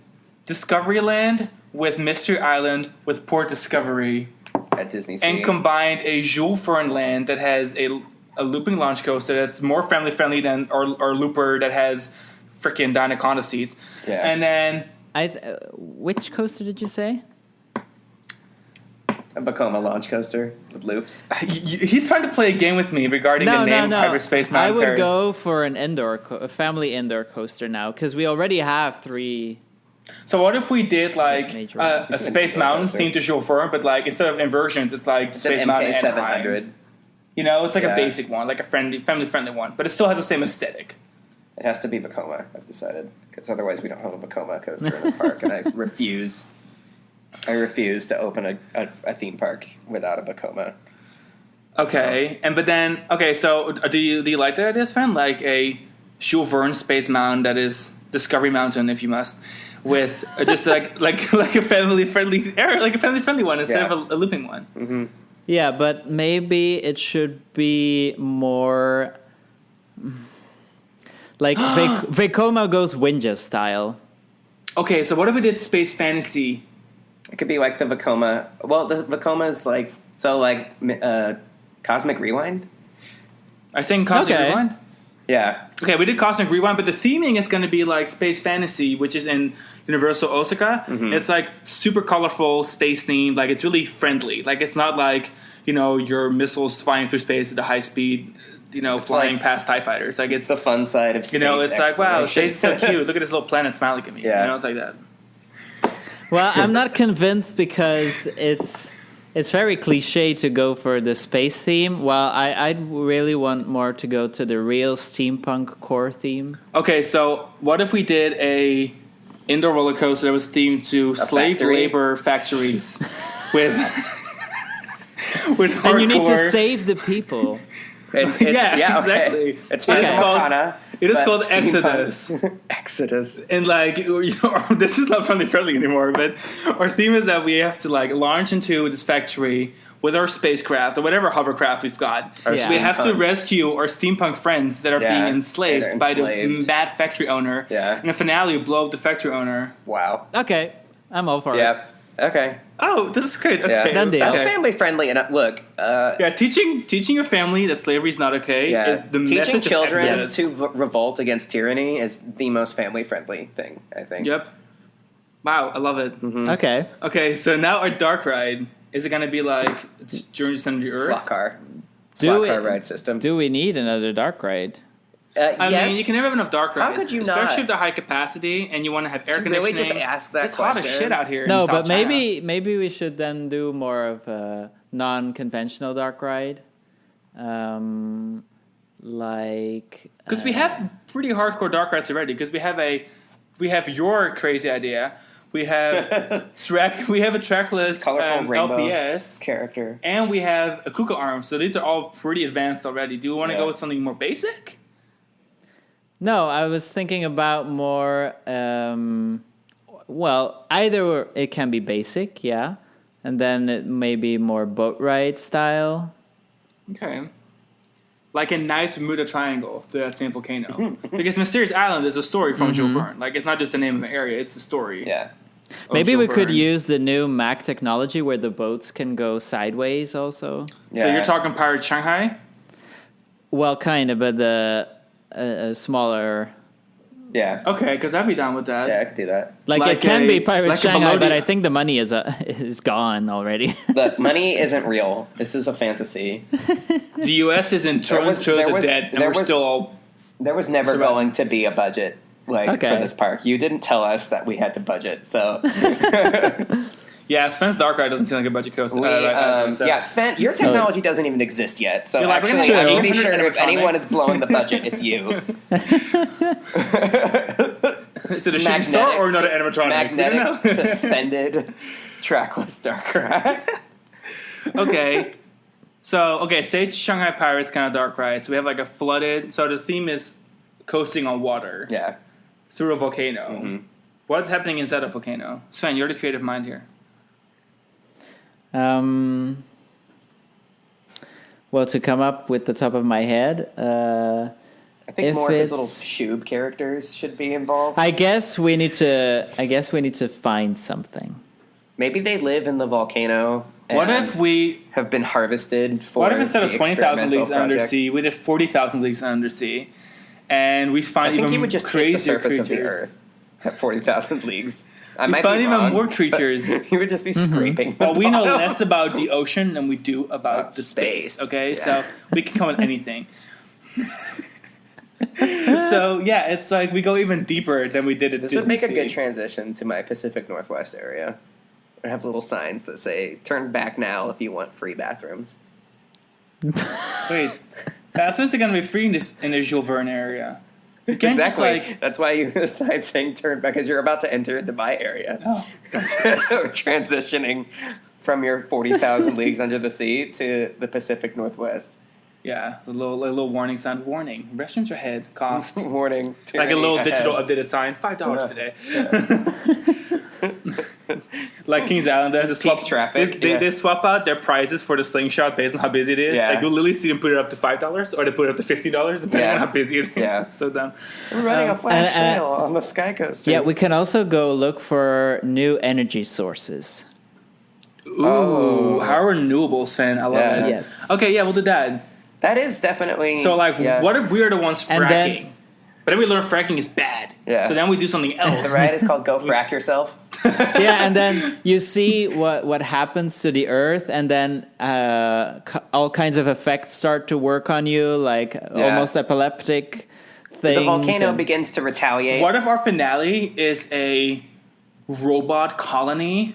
Discoveryland with Mystery Island with Port Discovery At Disney Sea. and combined a Jules Verne land that has a looping launch coaster that's more family friendly than or Looper that has freaking Dinaconda seats. Yeah. And then which coaster did you say? A Vekoma launch coaster with loops. he's trying to play a game with me regarding the name of Hyperspace I Mountain would Paris. go for an a family indoor coaster now because we already have 3. So what if we did like Major a Space Mountain coaster. themed to Jules Verne, but like instead of inversions, it's like It's Space an Mountain MK Anaheim. 700. It's like a Yeah. basic one, like a family friendly one, but it still has the same aesthetic. It has to be Vekoma, I've decided. Because otherwise we don't have a Vekoma coaster in this park. And I refuse to open a theme park without a Vekoma. Okay, so do you like that idea, Sven? Like a Jules Verne Space Mountain that is Discovery Mountain, if you must, with just like a family friendly area, like a family friendly one instead of a looping one. Mm-hmm. Yeah, but maybe it should be more like Vekoma goes Winja style. Okay, so what if we did Space Fantasy? It could be like the Vekoma. Well, the Vekoma is like Cosmic Rewind. I think Cosmic Okay. Rewind. Yeah, Okay, we did Cosmic Rewind, but the theming is going to be like Space Fantasy, which is in Universal Osaka. Mm-hmm. It's like super colorful, space themed. Like it's really friendly. Like it's not like your missiles flying through space at a high speed, flying like- past TIE fighters. Like it's the fun side of space. it's like wow, exploration. space is so cute. Look at this little planet smiling at me. Yeah. It's like that. Well, I'm not convinced because it's very cliche to go for the space theme. Well, I'd really want more to go to the real steampunk core theme. Okay, so what if we did a indoor roller coaster that was themed to slave factory? labor factories with hardcore. And you need to save the people. It's, Yeah, okay. exactly. It's It is Fata called- Morgana, it is but called steampunk. Exodus. Exodus. And like this is not family friendly anymore, but our theme is that we have to like launch into this factory with our spacecraft or whatever hovercraft we've got. Yeah. We have to steampunk. rescue our steampunk friends that are Yeah, being enslaved they're by the enslaved. bad factory owner. Yeah. In the finale, we blow up the factory owner. Wow. Okay, I'm all for it. Yeah. Okay. Oh, this is great. Yeah. Okay. Done deal. That's Okay. family friendly. And look, Yeah, teaching your family that slavery is not okay is the teaching message children of Exodus. to revolt against tyranny is the most family friendly thing, I think. Yep. Wow, I love it. Okay. Okay, so now our dark ride is it going to be like Journey to the Center of the Earth? Slot car. Do Slot it- car ride system. Do we need another dark ride? I yes. mean, you can never have enough dark rides. How could you especially not? with the high capacity and you want to have air Did you really conditioning. just ask that it's hot as question? shit out here. No, in but South China. maybe we should then do more of a non-conventional dark ride, like because we have pretty hardcore dark rides already. Because we have your crazy idea. We have we have a trackless Colorful rainbow LPS. character. And we have a Kuka arm, so these are all pretty advanced already. Do you want to Yeah. go with something more basic? No, I was thinking about more. Well, either it can be basic, yeah, and then it may be more boat ride style. Okay. like a nice Bermuda Triangle to that same volcano. Because Mysterious Island is a story from Jules Verne. Like, it's not just the name of an area; it's a story. Yeah. Maybe we could use the new Mac technology where the boats can go sideways also. Yeah. So you're talking Pirate Shanghai? Well, kind of, but a smaller. Yeah. Okay, because I'd be down with that. Yeah, I could do that. Like it can be Pirate Shanghai, Melodia. but I think the money is gone already. Look, money isn't real. This is a fantasy. The U.S. is in turns shows of debt, and we're still all... There was never surviving. going to be a budget for this park. You didn't tell us that we had to budget, so... Yeah, Sven's Dark Ride doesn't seem like a budget coaster. Yeah, Sven, your technology doesn't even exist yet. So You're like, actually, we're I gonna need to be have sure 800 if anyone animatronics. is blowing the budget, it's you. Is it a shooting star or another animatronic? We don't Magnetic know. suspended trackless Dark Ride. Okay. So, say Shanghai Pirates kind of dark ride. So we have like a flooded... So the theme is coasting on water Yeah. through a volcano. What's happening inside a volcano? Sven, you're the creative mind here. Well, to come up with the top of my head, I think more of his little shoob characters should be involved. I guess we need to find something. Maybe they live in the volcano. What if we... have been harvested for What if instead of the 20,000 leagues experimental project? undersea, we did 40,000 leagues undersea, and we find I think even you would just hit the crazier surface creatures. of the Earth at 40,000 leagues. I We might find be even wrong, more but creatures. You would just be scraping. the Well, we know bottom. less about the ocean than we do about the space. Okay, Yeah. so we can come with anything. So yeah, it's like we go even deeper than we did at This Disney would make a Sea. good transition to my Pacific Northwest area. I have little signs that say "Turn back now if you want free bathrooms." Wait, bathrooms are going to be free in the Jules Verne area. You can't Exactly. just like... That's why you have a sign saying "Turn back" because you're about to enter into my area. Oh, We're transitioning from your 40,000 leagues under the sea to the Pacific Northwest. yeah, it's a little warning sign. Warning, restrooms are ahead. Cost. Warning. Like a little tyranny digital ahead. updated sign. $5 Yeah. today. Like Kings Island, there's a swap traffic, They, yeah. they swap out their prices for the slingshot based on how busy it is. Yeah. Like you'll literally see them put it up to $5 or they put it up to $50 depending Yeah. on how busy it is. Yeah. It's so dumb. We're running a flash and- sale on the Sky Coaster. Yeah, we can also go look for new energy sources. Ooh, how renewable, Sven. I love Yeah. it. Yes. Okay, yeah, we'll do that. That is definitely... So, like, yeah. what if we are the ones fracking? And then- But then we learn fracking is bad. Yeah. So then we do something else. The ride is called Go Frack Yourself. Yeah, and then you see what happens to the Earth, and then all kinds of effects start to work on you, like almost epileptic things. The volcano and- begins to retaliate. What if our finale is a robot colony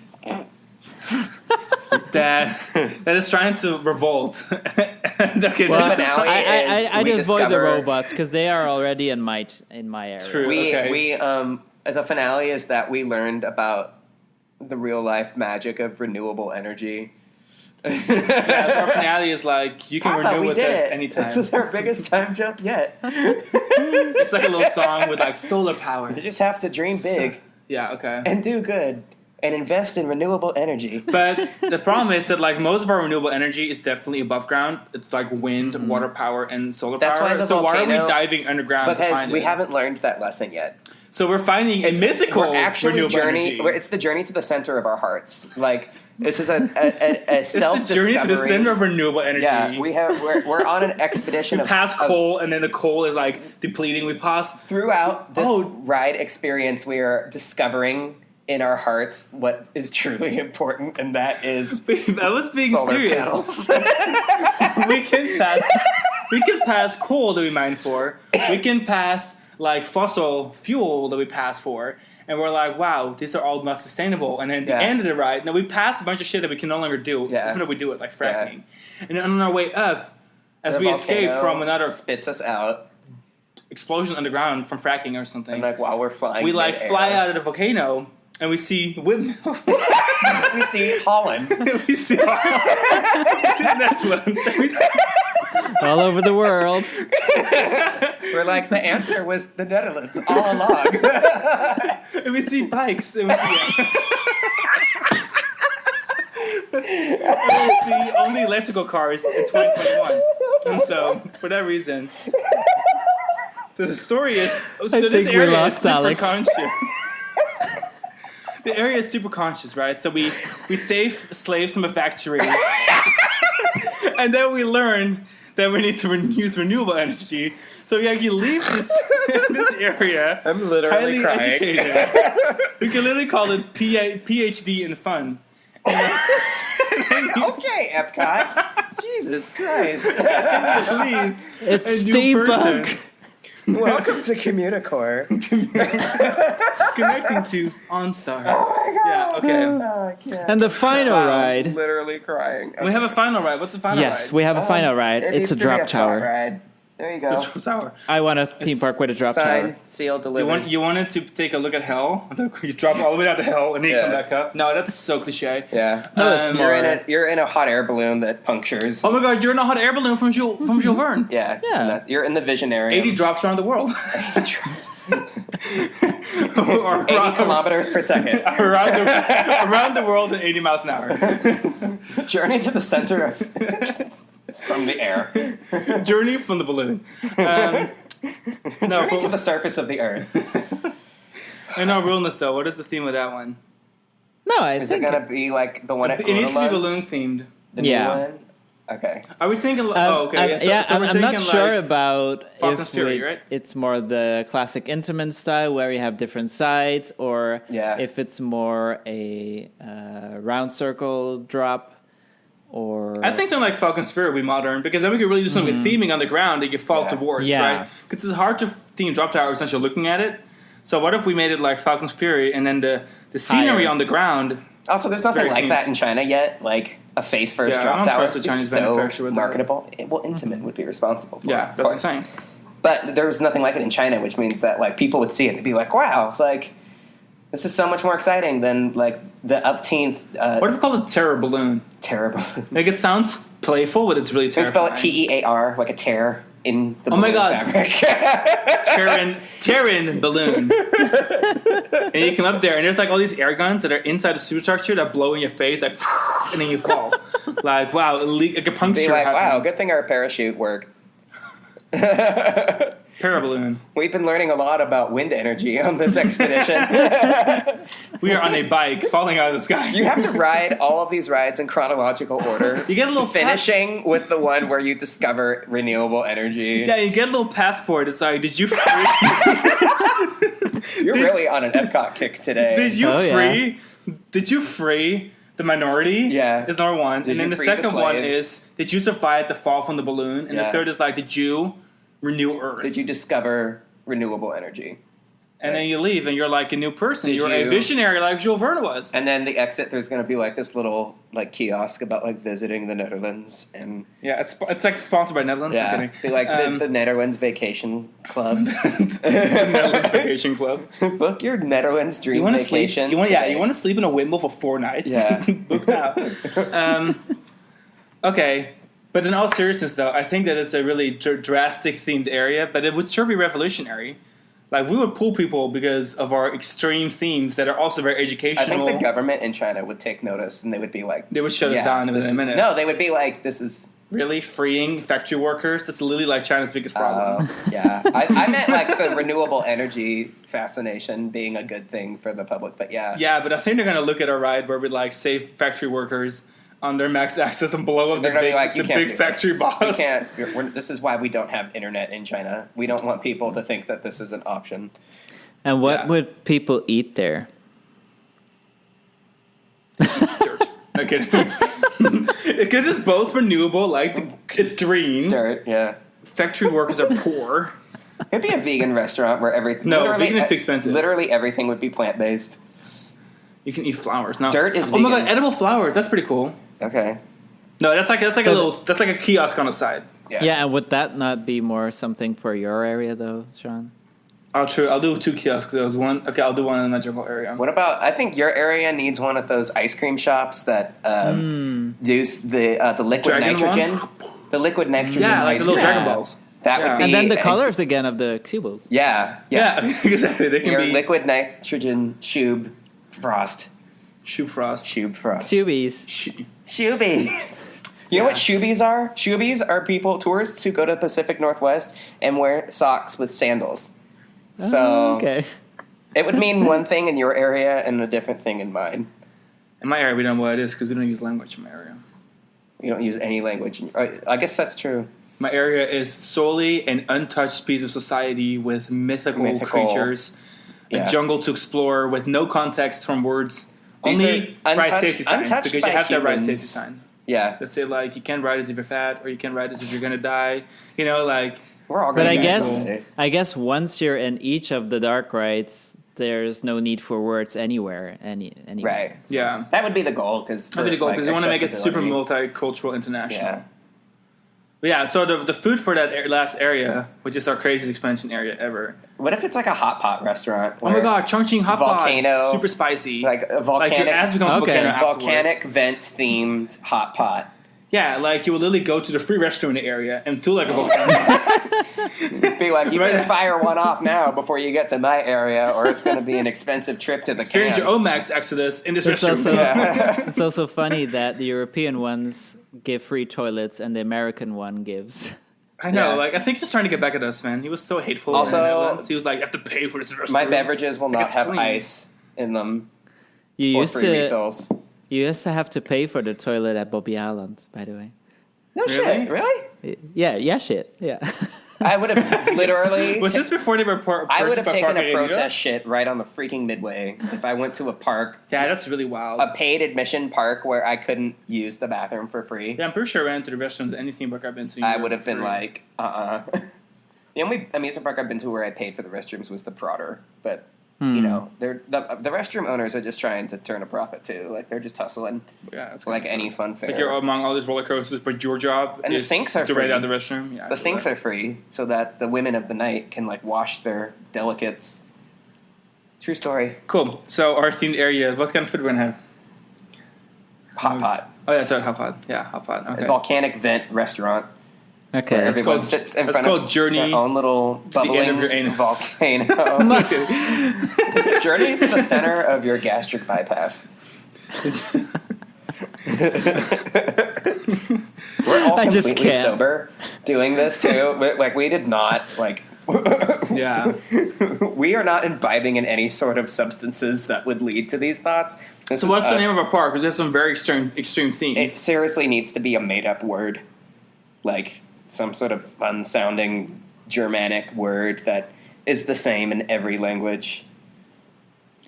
that is trying to revolt? Okay, Well, finale is I'd we avoid the discover- robots because they are already in my area. True. We Okay. the finale is that we learned about the real life magic of renewable energy. Yeah, so our finale is like, you can Papa, renew we with did us it. anytime. This is our biggest time jump yet. It's like a little song with like solar power. You just have to dream big Yeah, okay. and do good and invest in renewable energy. But the problem is that like most of our renewable energy is definitely above ground. It's like wind, water power, and solar That's power. why the So why are we volcano- diving underground to Because find we it? haven't learned that lesson yet. So we're finding a mythical We're actually renewable energy. it's the journey to the center of our hearts. Like this is a It's self the journey to the center of renewable energy. Yeah, we're on an expedition We of pass coal, and then the coal is like depleting. We pass. throughout this Oh. ride experience. We are discovering in our hearts what is truly important, and that is I was being solar serious. panels. we can pass coal that we mine for. We can pass like fossil fuel that we pass for. And we're like, wow, these are all not sustainable. And then at the Yeah. end of the ride, now we pass a bunch of shit that we can no longer do, Yeah. even though we do it, like fracking. And then on our way up, as The we escape volcano from another spits us out, explosion underground from fracking or something, and like while we're flying, we like midair, fly out of the volcano and we see windmills. We see Holland. we see the Netherlands. And we see all over the world. We're like, the answer was the Netherlands all along. and we see bikes. And we see only electrical cars in 2021. And so, for that reason, so the story is, I this think we area is lost super Alex. conscious. The area is super conscious, right? So we save slaves from a factory. And then we learn that we need to use renewable energy. So you leave this area. I'm literally highly crying. educated. We can literally call it PhD in fun. Okay, Epcot. Jesus Christ. Leave It's a new person steampunk. Welcome to Communicore. connecting to OnStar. Oh my God. Yeah, okay. Oh, I can't. And the final Wow, ride. I'm literally crying. We have a final ride. What's the final ride? Yes, we have a final ride. It It's needs a to be drop flat tower. Ride. There you go. The tower. I want a theme park with a drop Signed, tower. sealed, delivered. You wanted to take a look at hell? You drop all the way down to hell and then you Yeah. come back up? No, that's so cliche. Yeah. No, it's You're in a hot air balloon that punctures. Oh my god, you're in a hot air balloon from Jules Verne. Yeah. Yeah. You're in the Visionary. 80 drops around the world. 80 kilometers per second. around the world at 80 miles an hour. Journey to the center of from the air. Journey from the balloon. No, Journey to the surface of the earth. in all realness though, what is the theme of that one? No, I Is it think gonna be like the one at It needs to be Lunch? balloon themed. The Yeah. new one? Okay. Are we thinking? Oh, okay. So we're I'm not thinking, sure like, about Falcon's if Fury, right? it's more the classic Intamin style where you have different sides, or Yeah. if it's more a round circle drop, or I think something like Falcon's Fury would be modern because then we could really do something with theming on the ground that you fall Yeah. towards, Yeah. right? Because it's hard to theme drop towers since you're looking at it. So what if we made it like Falcon's Fury and then the scenery Higher. on the ground? Also, there's nothing Very like themed. that in China yet. Like a face first Yeah, I drop don't tower. trust the It's Chinese so manufacturer with that. marketable. Intimate would be responsible for it, Yeah, of that's what I'm course. saying. But there's nothing like it in China, which means that like people would see it and be like, "Wow, like this is so much more exciting than like the upteenth." What if we call it Terror Balloon? Terrible. Like it sounds playful, but it's really They spell terrifying. it TEAR, like a tear in the Oh my balloon God. fabric. Terran balloon. And you come up there, and there's like all these air guns that are inside the superstructure that blow in your face, like, and then you fall. Like, wow, like a puncture. Be like, "Wow, happening. good thing our parachute worked." Paraballoon. We've been learning a lot about wind energy on this expedition. We are on a bike falling out of the sky. You have to ride all of these rides in chronological order. You get a little finishing with the one where you discover renewable energy. Yeah, you get a little passport. It's like, did you free? You're really on an Epcot kick today. Did you Oh, yeah. free? Did you free the minority? Yeah. Is number one. Did And then you the free the second one slaves? is, did you survive the fall from the balloon? And the Yeah. third is like, did you renew Earth? Did you discover renewable energy? And then you leave, and you're like a new person. Did You're a you- visionary, like Jules Verne was. And then the exit, there's going to be like this little like kiosk about like visiting the Netherlands and Yeah, it's like sponsored by Netherlands. I'm yeah, kidding. be like the Netherlands Vacation Club. Netherlands Vacation Club. Book your Netherlands dream You want to sleep? vacation. You want today. you want to sleep in a windmill for 4 nights? Yeah. Book now. Okay, but in all seriousness, though, I think that it's a really drastic themed area, but it would sure be revolutionary. Like, we would pull people because of our extreme themes that are also very I educational. think the government in China would take notice and they would be like, They would shut us down this within a minute. No, they would be like, this is. Really? Freeing factory workers? That's literally like China's biggest problem. Yeah. I meant like the renewable energy fascination being a good thing for the public, but yeah. Yeah, but I think they're going to look at our ride where we like save factory workers on their max access and blow up They're the gonna big, be like, you the can't big do factory this. boss. You can't. This is why we don't have internet in China. We don't want people to think that this is an option. and what Yeah. would people eat there? Dirt. No kidding. Because it's both renewable, like it's green. Dirt, yeah. Factory workers are poor. It'd be a vegan restaurant where everything. No, vegan is too expensive. Literally everything would be plant based. You can eat flowers. No. Dirt is Oh my vegan. god, edible flowers. That's pretty cool. Okay. No, that's like a little. That's like a kiosk on the side. Yeah, and would that not be more something for your area, though, Sean? I'll do 2 kiosks. There was one. Okay, I'll do one in the magical area. What about? I think your area needs one of those ice cream shops that use the liquid Dragon nitrogen. one? The liquid nitrogen. Yeah, like ice the little cream. Dragon Balls. That Yeah. would be. And then the colors again of the Cubals. Yeah. Yeah, exactly. They can Your be liquid nitrogen shube frost. Shoe frost. Shube frost. Cubies. Shubies. You know what shoobies are? Shoobies are tourists who go to the Pacific Northwest and wear socks with sandals. So okay. It would mean one thing in your area and a different thing in mine. In my area, we don't know what it is because we don't use language in my area. You don't use any language. I guess that's true. My area is solely an untouched piece of society with mythical creatures, a jungle to explore with no context from words. Only ride safety signs because you have to ride safety sign. Yeah. They say, like, you can't ride as if you're fat or you can't ride as if you're going to die. You know, like... We're all going to die. But I guess once you're in each of the dark rides, there's no need for words anywhere. Anywhere. Right. Yeah. That would be the goal because you want to make it super multicultural, international. Yeah. But yeah, so the food for that last area, which is our craziest expansion area ever. What if it's like a hot pot restaurant? Oh my god, Chongqing hot pot, super spicy. Like a volcanic, like your ass becomes volcano volcanic vent themed hot pot. Yeah, like you would literally go to the free restroom in the area and feel like a volcano. Be like, you better fire one off now before you get to my area, or it's going to be an expensive trip to the Experience your own max exodus in this restroom. It's also funny that the European ones give free toilets and the American one gives. I know, like I think he's trying to get back at us, man. He was so hateful. Also, in the Netherlands. He was like, "You have to pay for this restroom." My beverages will not have clean. Ice in them. You used to refills. You used to have to pay for the toilet at Bobby Island, by the way. No shit, really? Yeah, shit, yeah. I would have literally... Was this before they were I would have taken a protest shit right on the freaking midway if I went to a park. Yeah, that's really wild. A paid admission park where I couldn't use the bathroom for free. Yeah, I'm pretty sure I ran to the restrooms any theme park I've been to. I would have been like, The only amusement park I've been to where I paid for the restrooms was the Prodder, but... You know, the restroom owners are just trying to turn a profit too. Like they're just hustling. Yeah, it's like any fun fair. It's like you're among all these roller coasters, but your job and is the sinks are to free. rent out the restroom. Yeah, the sinks are free, so that the women of the night can like wash their delicates. True story. Cool. So our themed area. What kind of food we're gonna have? Hot pot. Oh yeah, sorry, hot pot. Yeah, hot pot. Okay. A volcanic vent restaurant. Okay, everyone sits in front of Journey their own little bubbling volcano. Journey is the center of your gastric bypass. We're all completely sober doing this too. Like we did not like. Yeah, we are not imbibing in any sort of substances that would lead to these thoughts. So what's the name of our park? Because there's some very extreme themes. It seriously needs to be a made-up word, like some sort of fun-sounding Germanic word that is the same in every language.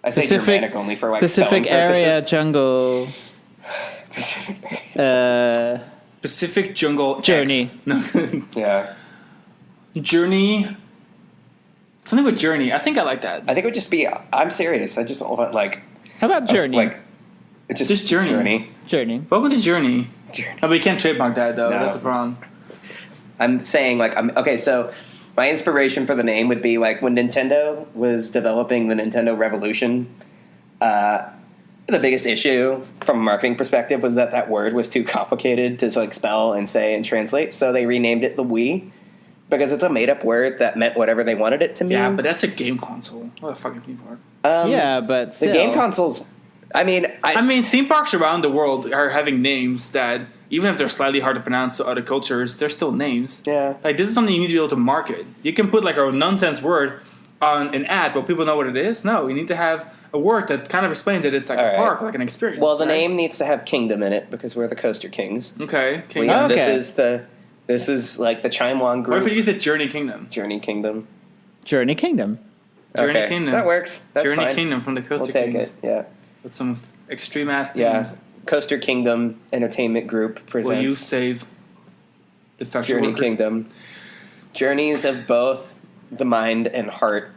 I say Germanic only for like Pacific area jungle. Pacific jungle journey. No. Yeah. Journey. Something with journey. I think I like that. I think it would just be. I'm serious. I just want like. How about journey? Like, just journey. Journey. Welcome to Journey. No, but you can't trademark that though. No. That's a problem. I'm saying like okay. So my inspiration for the name would be like when Nintendo was developing the Nintendo Revolution. The biggest issue from a marketing perspective was that word was too complicated to like spell and say and translate. So they renamed it the Wii because it's a made up word that meant whatever they wanted it to mean. Yeah, but that's a game console. What a fucking theme park. Yeah, but still. The game consoles. I mean, theme parks around the world are having names that, even if they're slightly hard to pronounce to other cultures, they're still names. Yeah. Like, this is something you need to be able to market. You can put, like, a nonsense word on an ad, but people know what it is? No, you need to have a word that kind of explains it. It's like a park, like an experience. Well, the name needs to have kingdom in it, because we're the Coaster Kings. Okay. Kingdom. This is, like, the Chimelong group. What if we use it Journey Kingdom? Journey Kingdom. Journey Kingdom. Journey Kingdom. That works. That's Journey fine. Kingdom from the Coaster Kings. We'll take it, yeah. With some extreme-ass names. Yeah. Coaster Kingdom Entertainment Group presents... Will you save the factory Journey workers? Kingdom. Journeys of both the mind and heart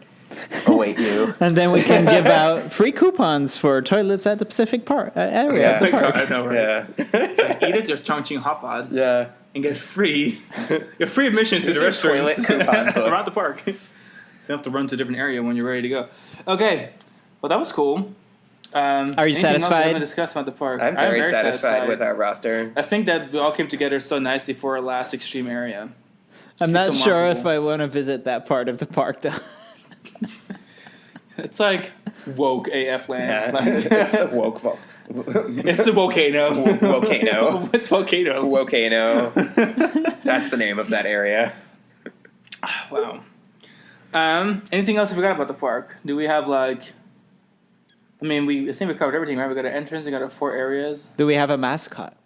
await you. And then we can give out free coupons for toilets at the Pacific Park area. Yeah. Of the park. I know, right? Yeah. So eat at your Chongqing hot pot. Yeah. And get free admission to the Here's your restaurants toilet coupon book. around the park. So you don't have to run to a different area when you're ready to go. Okay. Well, that was cool. Are you satisfied? Else you want to discuss about the park? I'm very satisfied with our roster. I think that we all came together so nicely for our last extreme area. I'm not sure if I want to visit that part of the park, though. It's like woke AF land. Yeah. It's the woke vault. It's a volcano. Volcano. It's volcano. Volcano. That's the name of that area. Wow. Anything else I forgot about the park? Do we have I think we covered everything, right? We got an entrance, we got 4 areas. Do we have a mascot?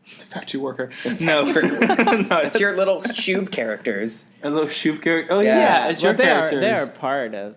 Factory worker. No. No, it's your little Shub characters. A little Shub character. Oh, Yeah. yeah. It's your characters. They're part of...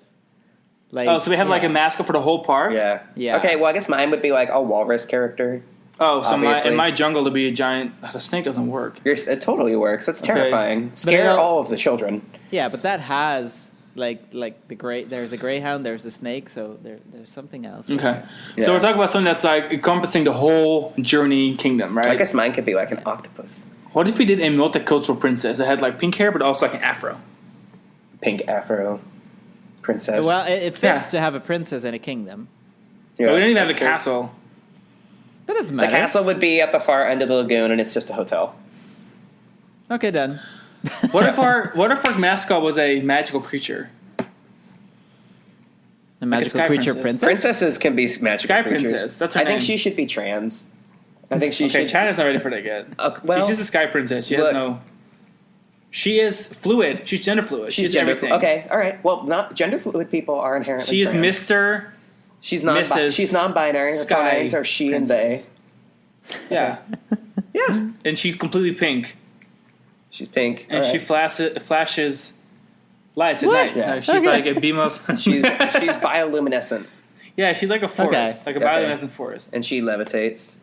so we have a mascot for the whole park? Yeah. Yeah. Okay, well, I guess mine would be like a walrus character. Oh, so Obviously. in my jungle to be a giant... the snake doesn't work. It totally works. That's terrifying. Scare it'll- all of the children. Yeah, but that has... there's a greyhound, there's a snake, so there's something else. Okay. Yeah. So we're talking about something that's encompassing the whole Journey kingdom, right? I guess mine could be like an octopus. What if we did a multicultural princess that had pink hair but also an afro? Pink afro princess. Well, it fits to have a princess in a kingdom. Yeah, But we don't even have the that's true. castle. That doesn't The matter. castle would be at the far end of the lagoon, and it's just a hotel. Okay, done. What if our mascot was a magical creature? A magical sky creature princess. princess? Princesses can be magical Sky creatures. princess. That's her I think name. she should be trans. I think she Okay, should. China's not ready for that yet. Well, she's just a sky princess. She has look- no... She is fluid. She's gender fluid. she's She's gender everything. Okay, all right. Well, not gender fluid people are inherently She is trans. Mr. She's Mrs. She's non-binary. Her Sky pronouns are she and they. Princess. Yeah. Yeah, And she's completely pink. she's pink. And all she right. flashes lights at What? night. Yeah. She's like a beam of... she's bioluminescent, Yeah, she's like a forest. Okay. Like a bioluminescent forest. and she levitates.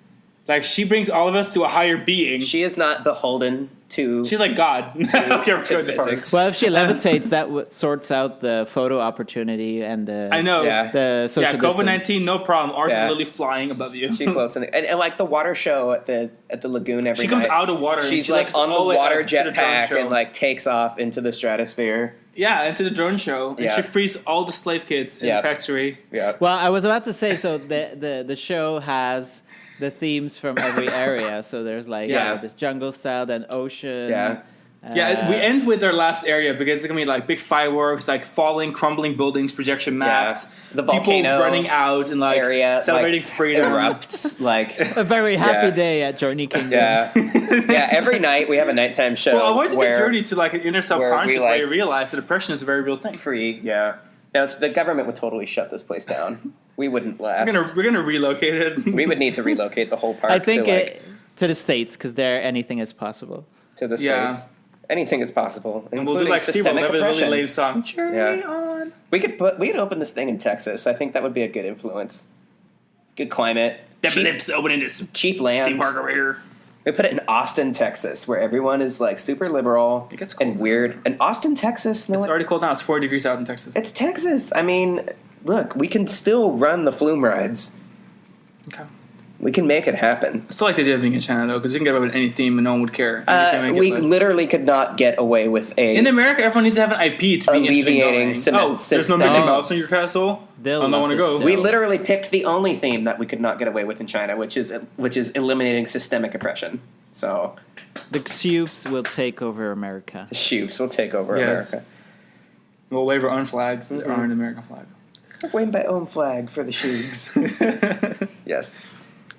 She brings all of us to a higher being. She is not beholden to. She's like God. to physics. Well, if she levitates, that sorts out the photo opportunity and the I know. Yeah. the social distance. COVID-19, no problem. Ours Yeah. is literally flying above you. She floats in and like the water show at the lagoon every She comes night. out of water. and She's she like lifts on the all way water up to the drone jetpack show. and takes off into the stratosphere. Yeah, into the drone show. And Yeah. she frees all the slave kids in Yeah. the factory. Yeah. Well, I was about to say, so the show has the themes from every area. So there's this jungle style, then ocean. Yeah. Yeah, we end with our last area because it's going to be big fireworks, falling, crumbling buildings, projection maps. The people volcano running out and area celebrating freedom. erupts a very happy Yeah. day at Journey Kingdom. Yeah. Yeah, every night we have a nighttime show. Well, I wanted to where journey to an inner subconscious where where we, you realize that depression is a very real thing. free, yeah. Now, the government would totally shut this place down. We wouldn't last. We're gonna relocate it. We would need to relocate the whole park I think to, to the States, because there anything is possible. to the States. Yeah. Anything is possible, And we'll do including SeaWorld. systemic That'd be a really oppression. lame song. Journey on. We could open this thing in Texas. I think that would be a good influence. Good climate. Them cheap, lips opening this cheap land. theme park over here. We put it in Austin, Texas, where everyone is super liberal It gets cold. and weird. And Austin, Texas, It's already cold now. It's 40 degrees out in Texas. it's Texas. I mean, look, we can still run the flume rides. Okay. We can make it happen. I still like the idea of being in China though, because you can get away with any theme and no one would care. You can make it We like- literally could not get away with a. in America, everyone needs to have an IP to be Alleviating interesting going. There's no Mickey system. Mouse in your castle. They'll I don't love want to this go. still. We literally picked the only theme that we could not get away with in China, which is eliminating systemic oppression. So The Supes will take over America. the Shoops will take over Yes. America. We'll wave our own flags that aren't an American flag. Wave my own flag for the Shoops. Yes.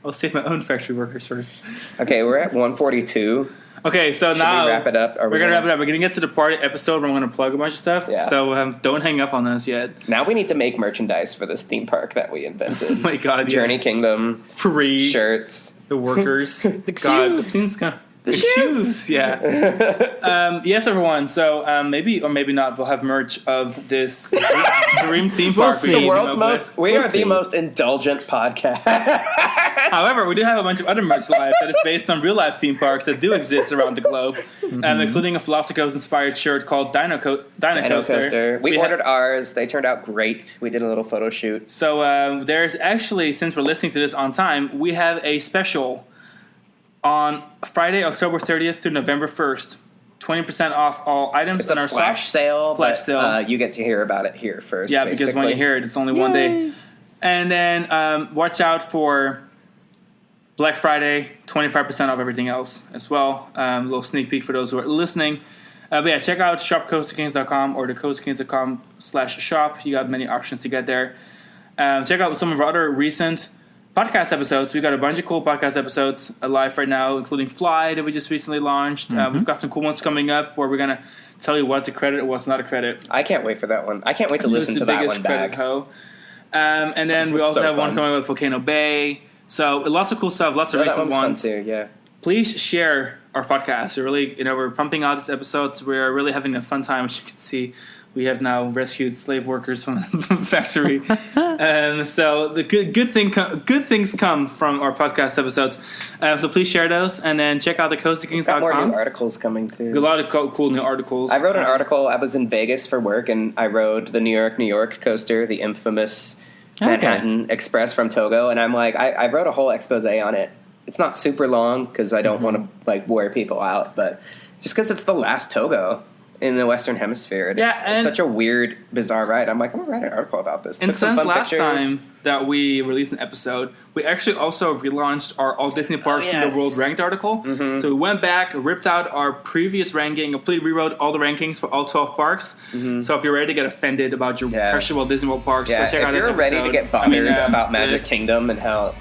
I'll save my own factory workers first. Okay, we're at 142. Okay, so Should now we wrap it up? Are we We're gonna gonna- wrap it up. We're gonna get to the part episode where I'm gonna plug a bunch of stuff. Yeah. So don't hang up on us yet. Now we need to make merchandise for this theme park that we invented. Oh my God, Journey yes. Kingdom Free shirts. the workers. The God, shoes. it seems kind of. The shoes. shoes, yeah. Yes, everyone. So maybe or maybe not, we'll have merch of this dream theme park. see. we The world's came up most. with. We We'll are see. the most indulgent podcast. However, we do have a bunch of other merch live that is based on real life theme parks that do exist around the globe, including a Velocico's inspired shirt called Dino Dino Coaster. We ha- ordered ours. They turned out great. We did a little photo shoot. So there's actually, since we're listening to this on time, we have a special on Friday, October 30th through November 1st. 20% off all items It's in a our flash stock. sale. Flash but, sale. You get to hear about it here first. Yeah, because when you basically. hear it, it's only one day. And then watch out for Black Friday, 25% off everything else as well. A little sneak peek for those who are listening. But yeah, check out shopcoastakings.com or the coastakings.com/shop. You got many options to get there. Check out some of our other recent podcast episodes. We've got a bunch of cool podcast episodes live right now, including Fly that we just recently launched. We've got some cool ones coming up where we're going to tell you what's a credit and what's not a credit. I can't wait for that one. I can't wait to listen to that one back. And then we also have one coming with Volcano Bay. So lots of cool stuff, lots of recent ones. Fun too, yeah. Please share our podcast. We're really, we're pumping out these episodes. We're really having a fun time, as you can see. We have now rescued slave workers from the factory, so the good things come from our podcast episodes. So please share those, and then check out the coastakings.com. Got more new articles coming too. A lot of cool new articles. I wrote an article. I was in Vegas for work, and I rode the New York coaster, the infamous Manhattan Express from Togo, and I'm like, I wrote a whole expose on it. It's not super long because I don't want to like wear people out, but just because it's the last Togo in the Western Hemisphere. It's such a weird, bizarre ride. I'm like, I'm going to write an article about this. And since last time that we released an episode, we actually also relaunched our All Disney Parks in the World ranked article. Mm-hmm. So we went back, ripped out our previous ranking, completely rewrote all the rankings for all 12 parks. Mm-hmm. So if you're ready to get offended about your precious Walt Disney World parks, go check out that episode. If you're ready to get bothered about Magic Kingdom and how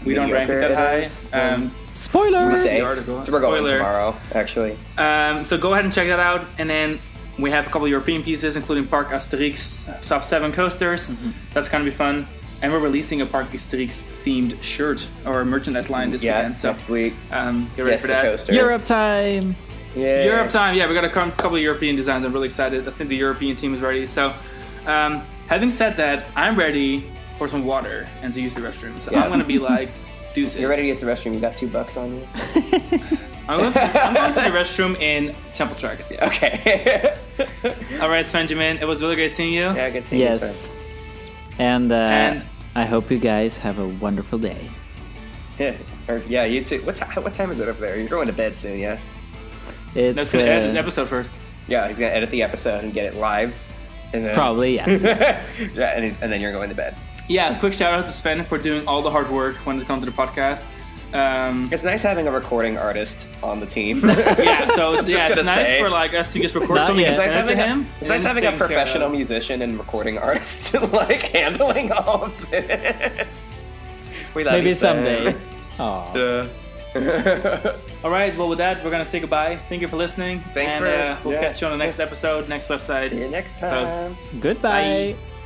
we don't rank it that high. Spoilers! So we're going tomorrow, actually. So go ahead and check that out. And then we have a couple of European pieces, including Park Asterix top 7 coasters. Mm-hmm. That's going to be fun. And we're releasing a Park Asterix themed shirt or merchandise line this weekend. So next week. Get ready for that. Coaster. Europe time! Yeah. Europe time. Yeah, we got a couple of European designs. I'm really excited. I think the European team is ready. So having said that, I'm ready for some water and to use the restroom. So I'm going to be like, deuces. You're ready to use the restroom. You got $2 on you. I'm going to the restroom in Temple Track. Okay. All right, Svenjamin. It was really great seeing you. Yeah, good seeing you, Sven. And I hope you guys have a wonderful day. Yeah, you too. What time is it up there? You're going to bed soon, yeah? Let's edit this episode first. Yeah, he's going to edit the episode and get it live. And then, probably, yes. Yeah, and then you're going to bed. Yeah, quick shout out to Sven for doing all the hard work when it comes to the podcast. It's nice having a recording artist on the team. Yeah, so it's nice for like us to just record something and send it to him. It's nice having a professional musician and recording artist like handling all of this. We love Maybe you, someday. Aww. All right, well with that, we're gonna say goodbye. Thank you for listening. We'll catch you on the next episode, next website. See you next time. Goodbye. Bye.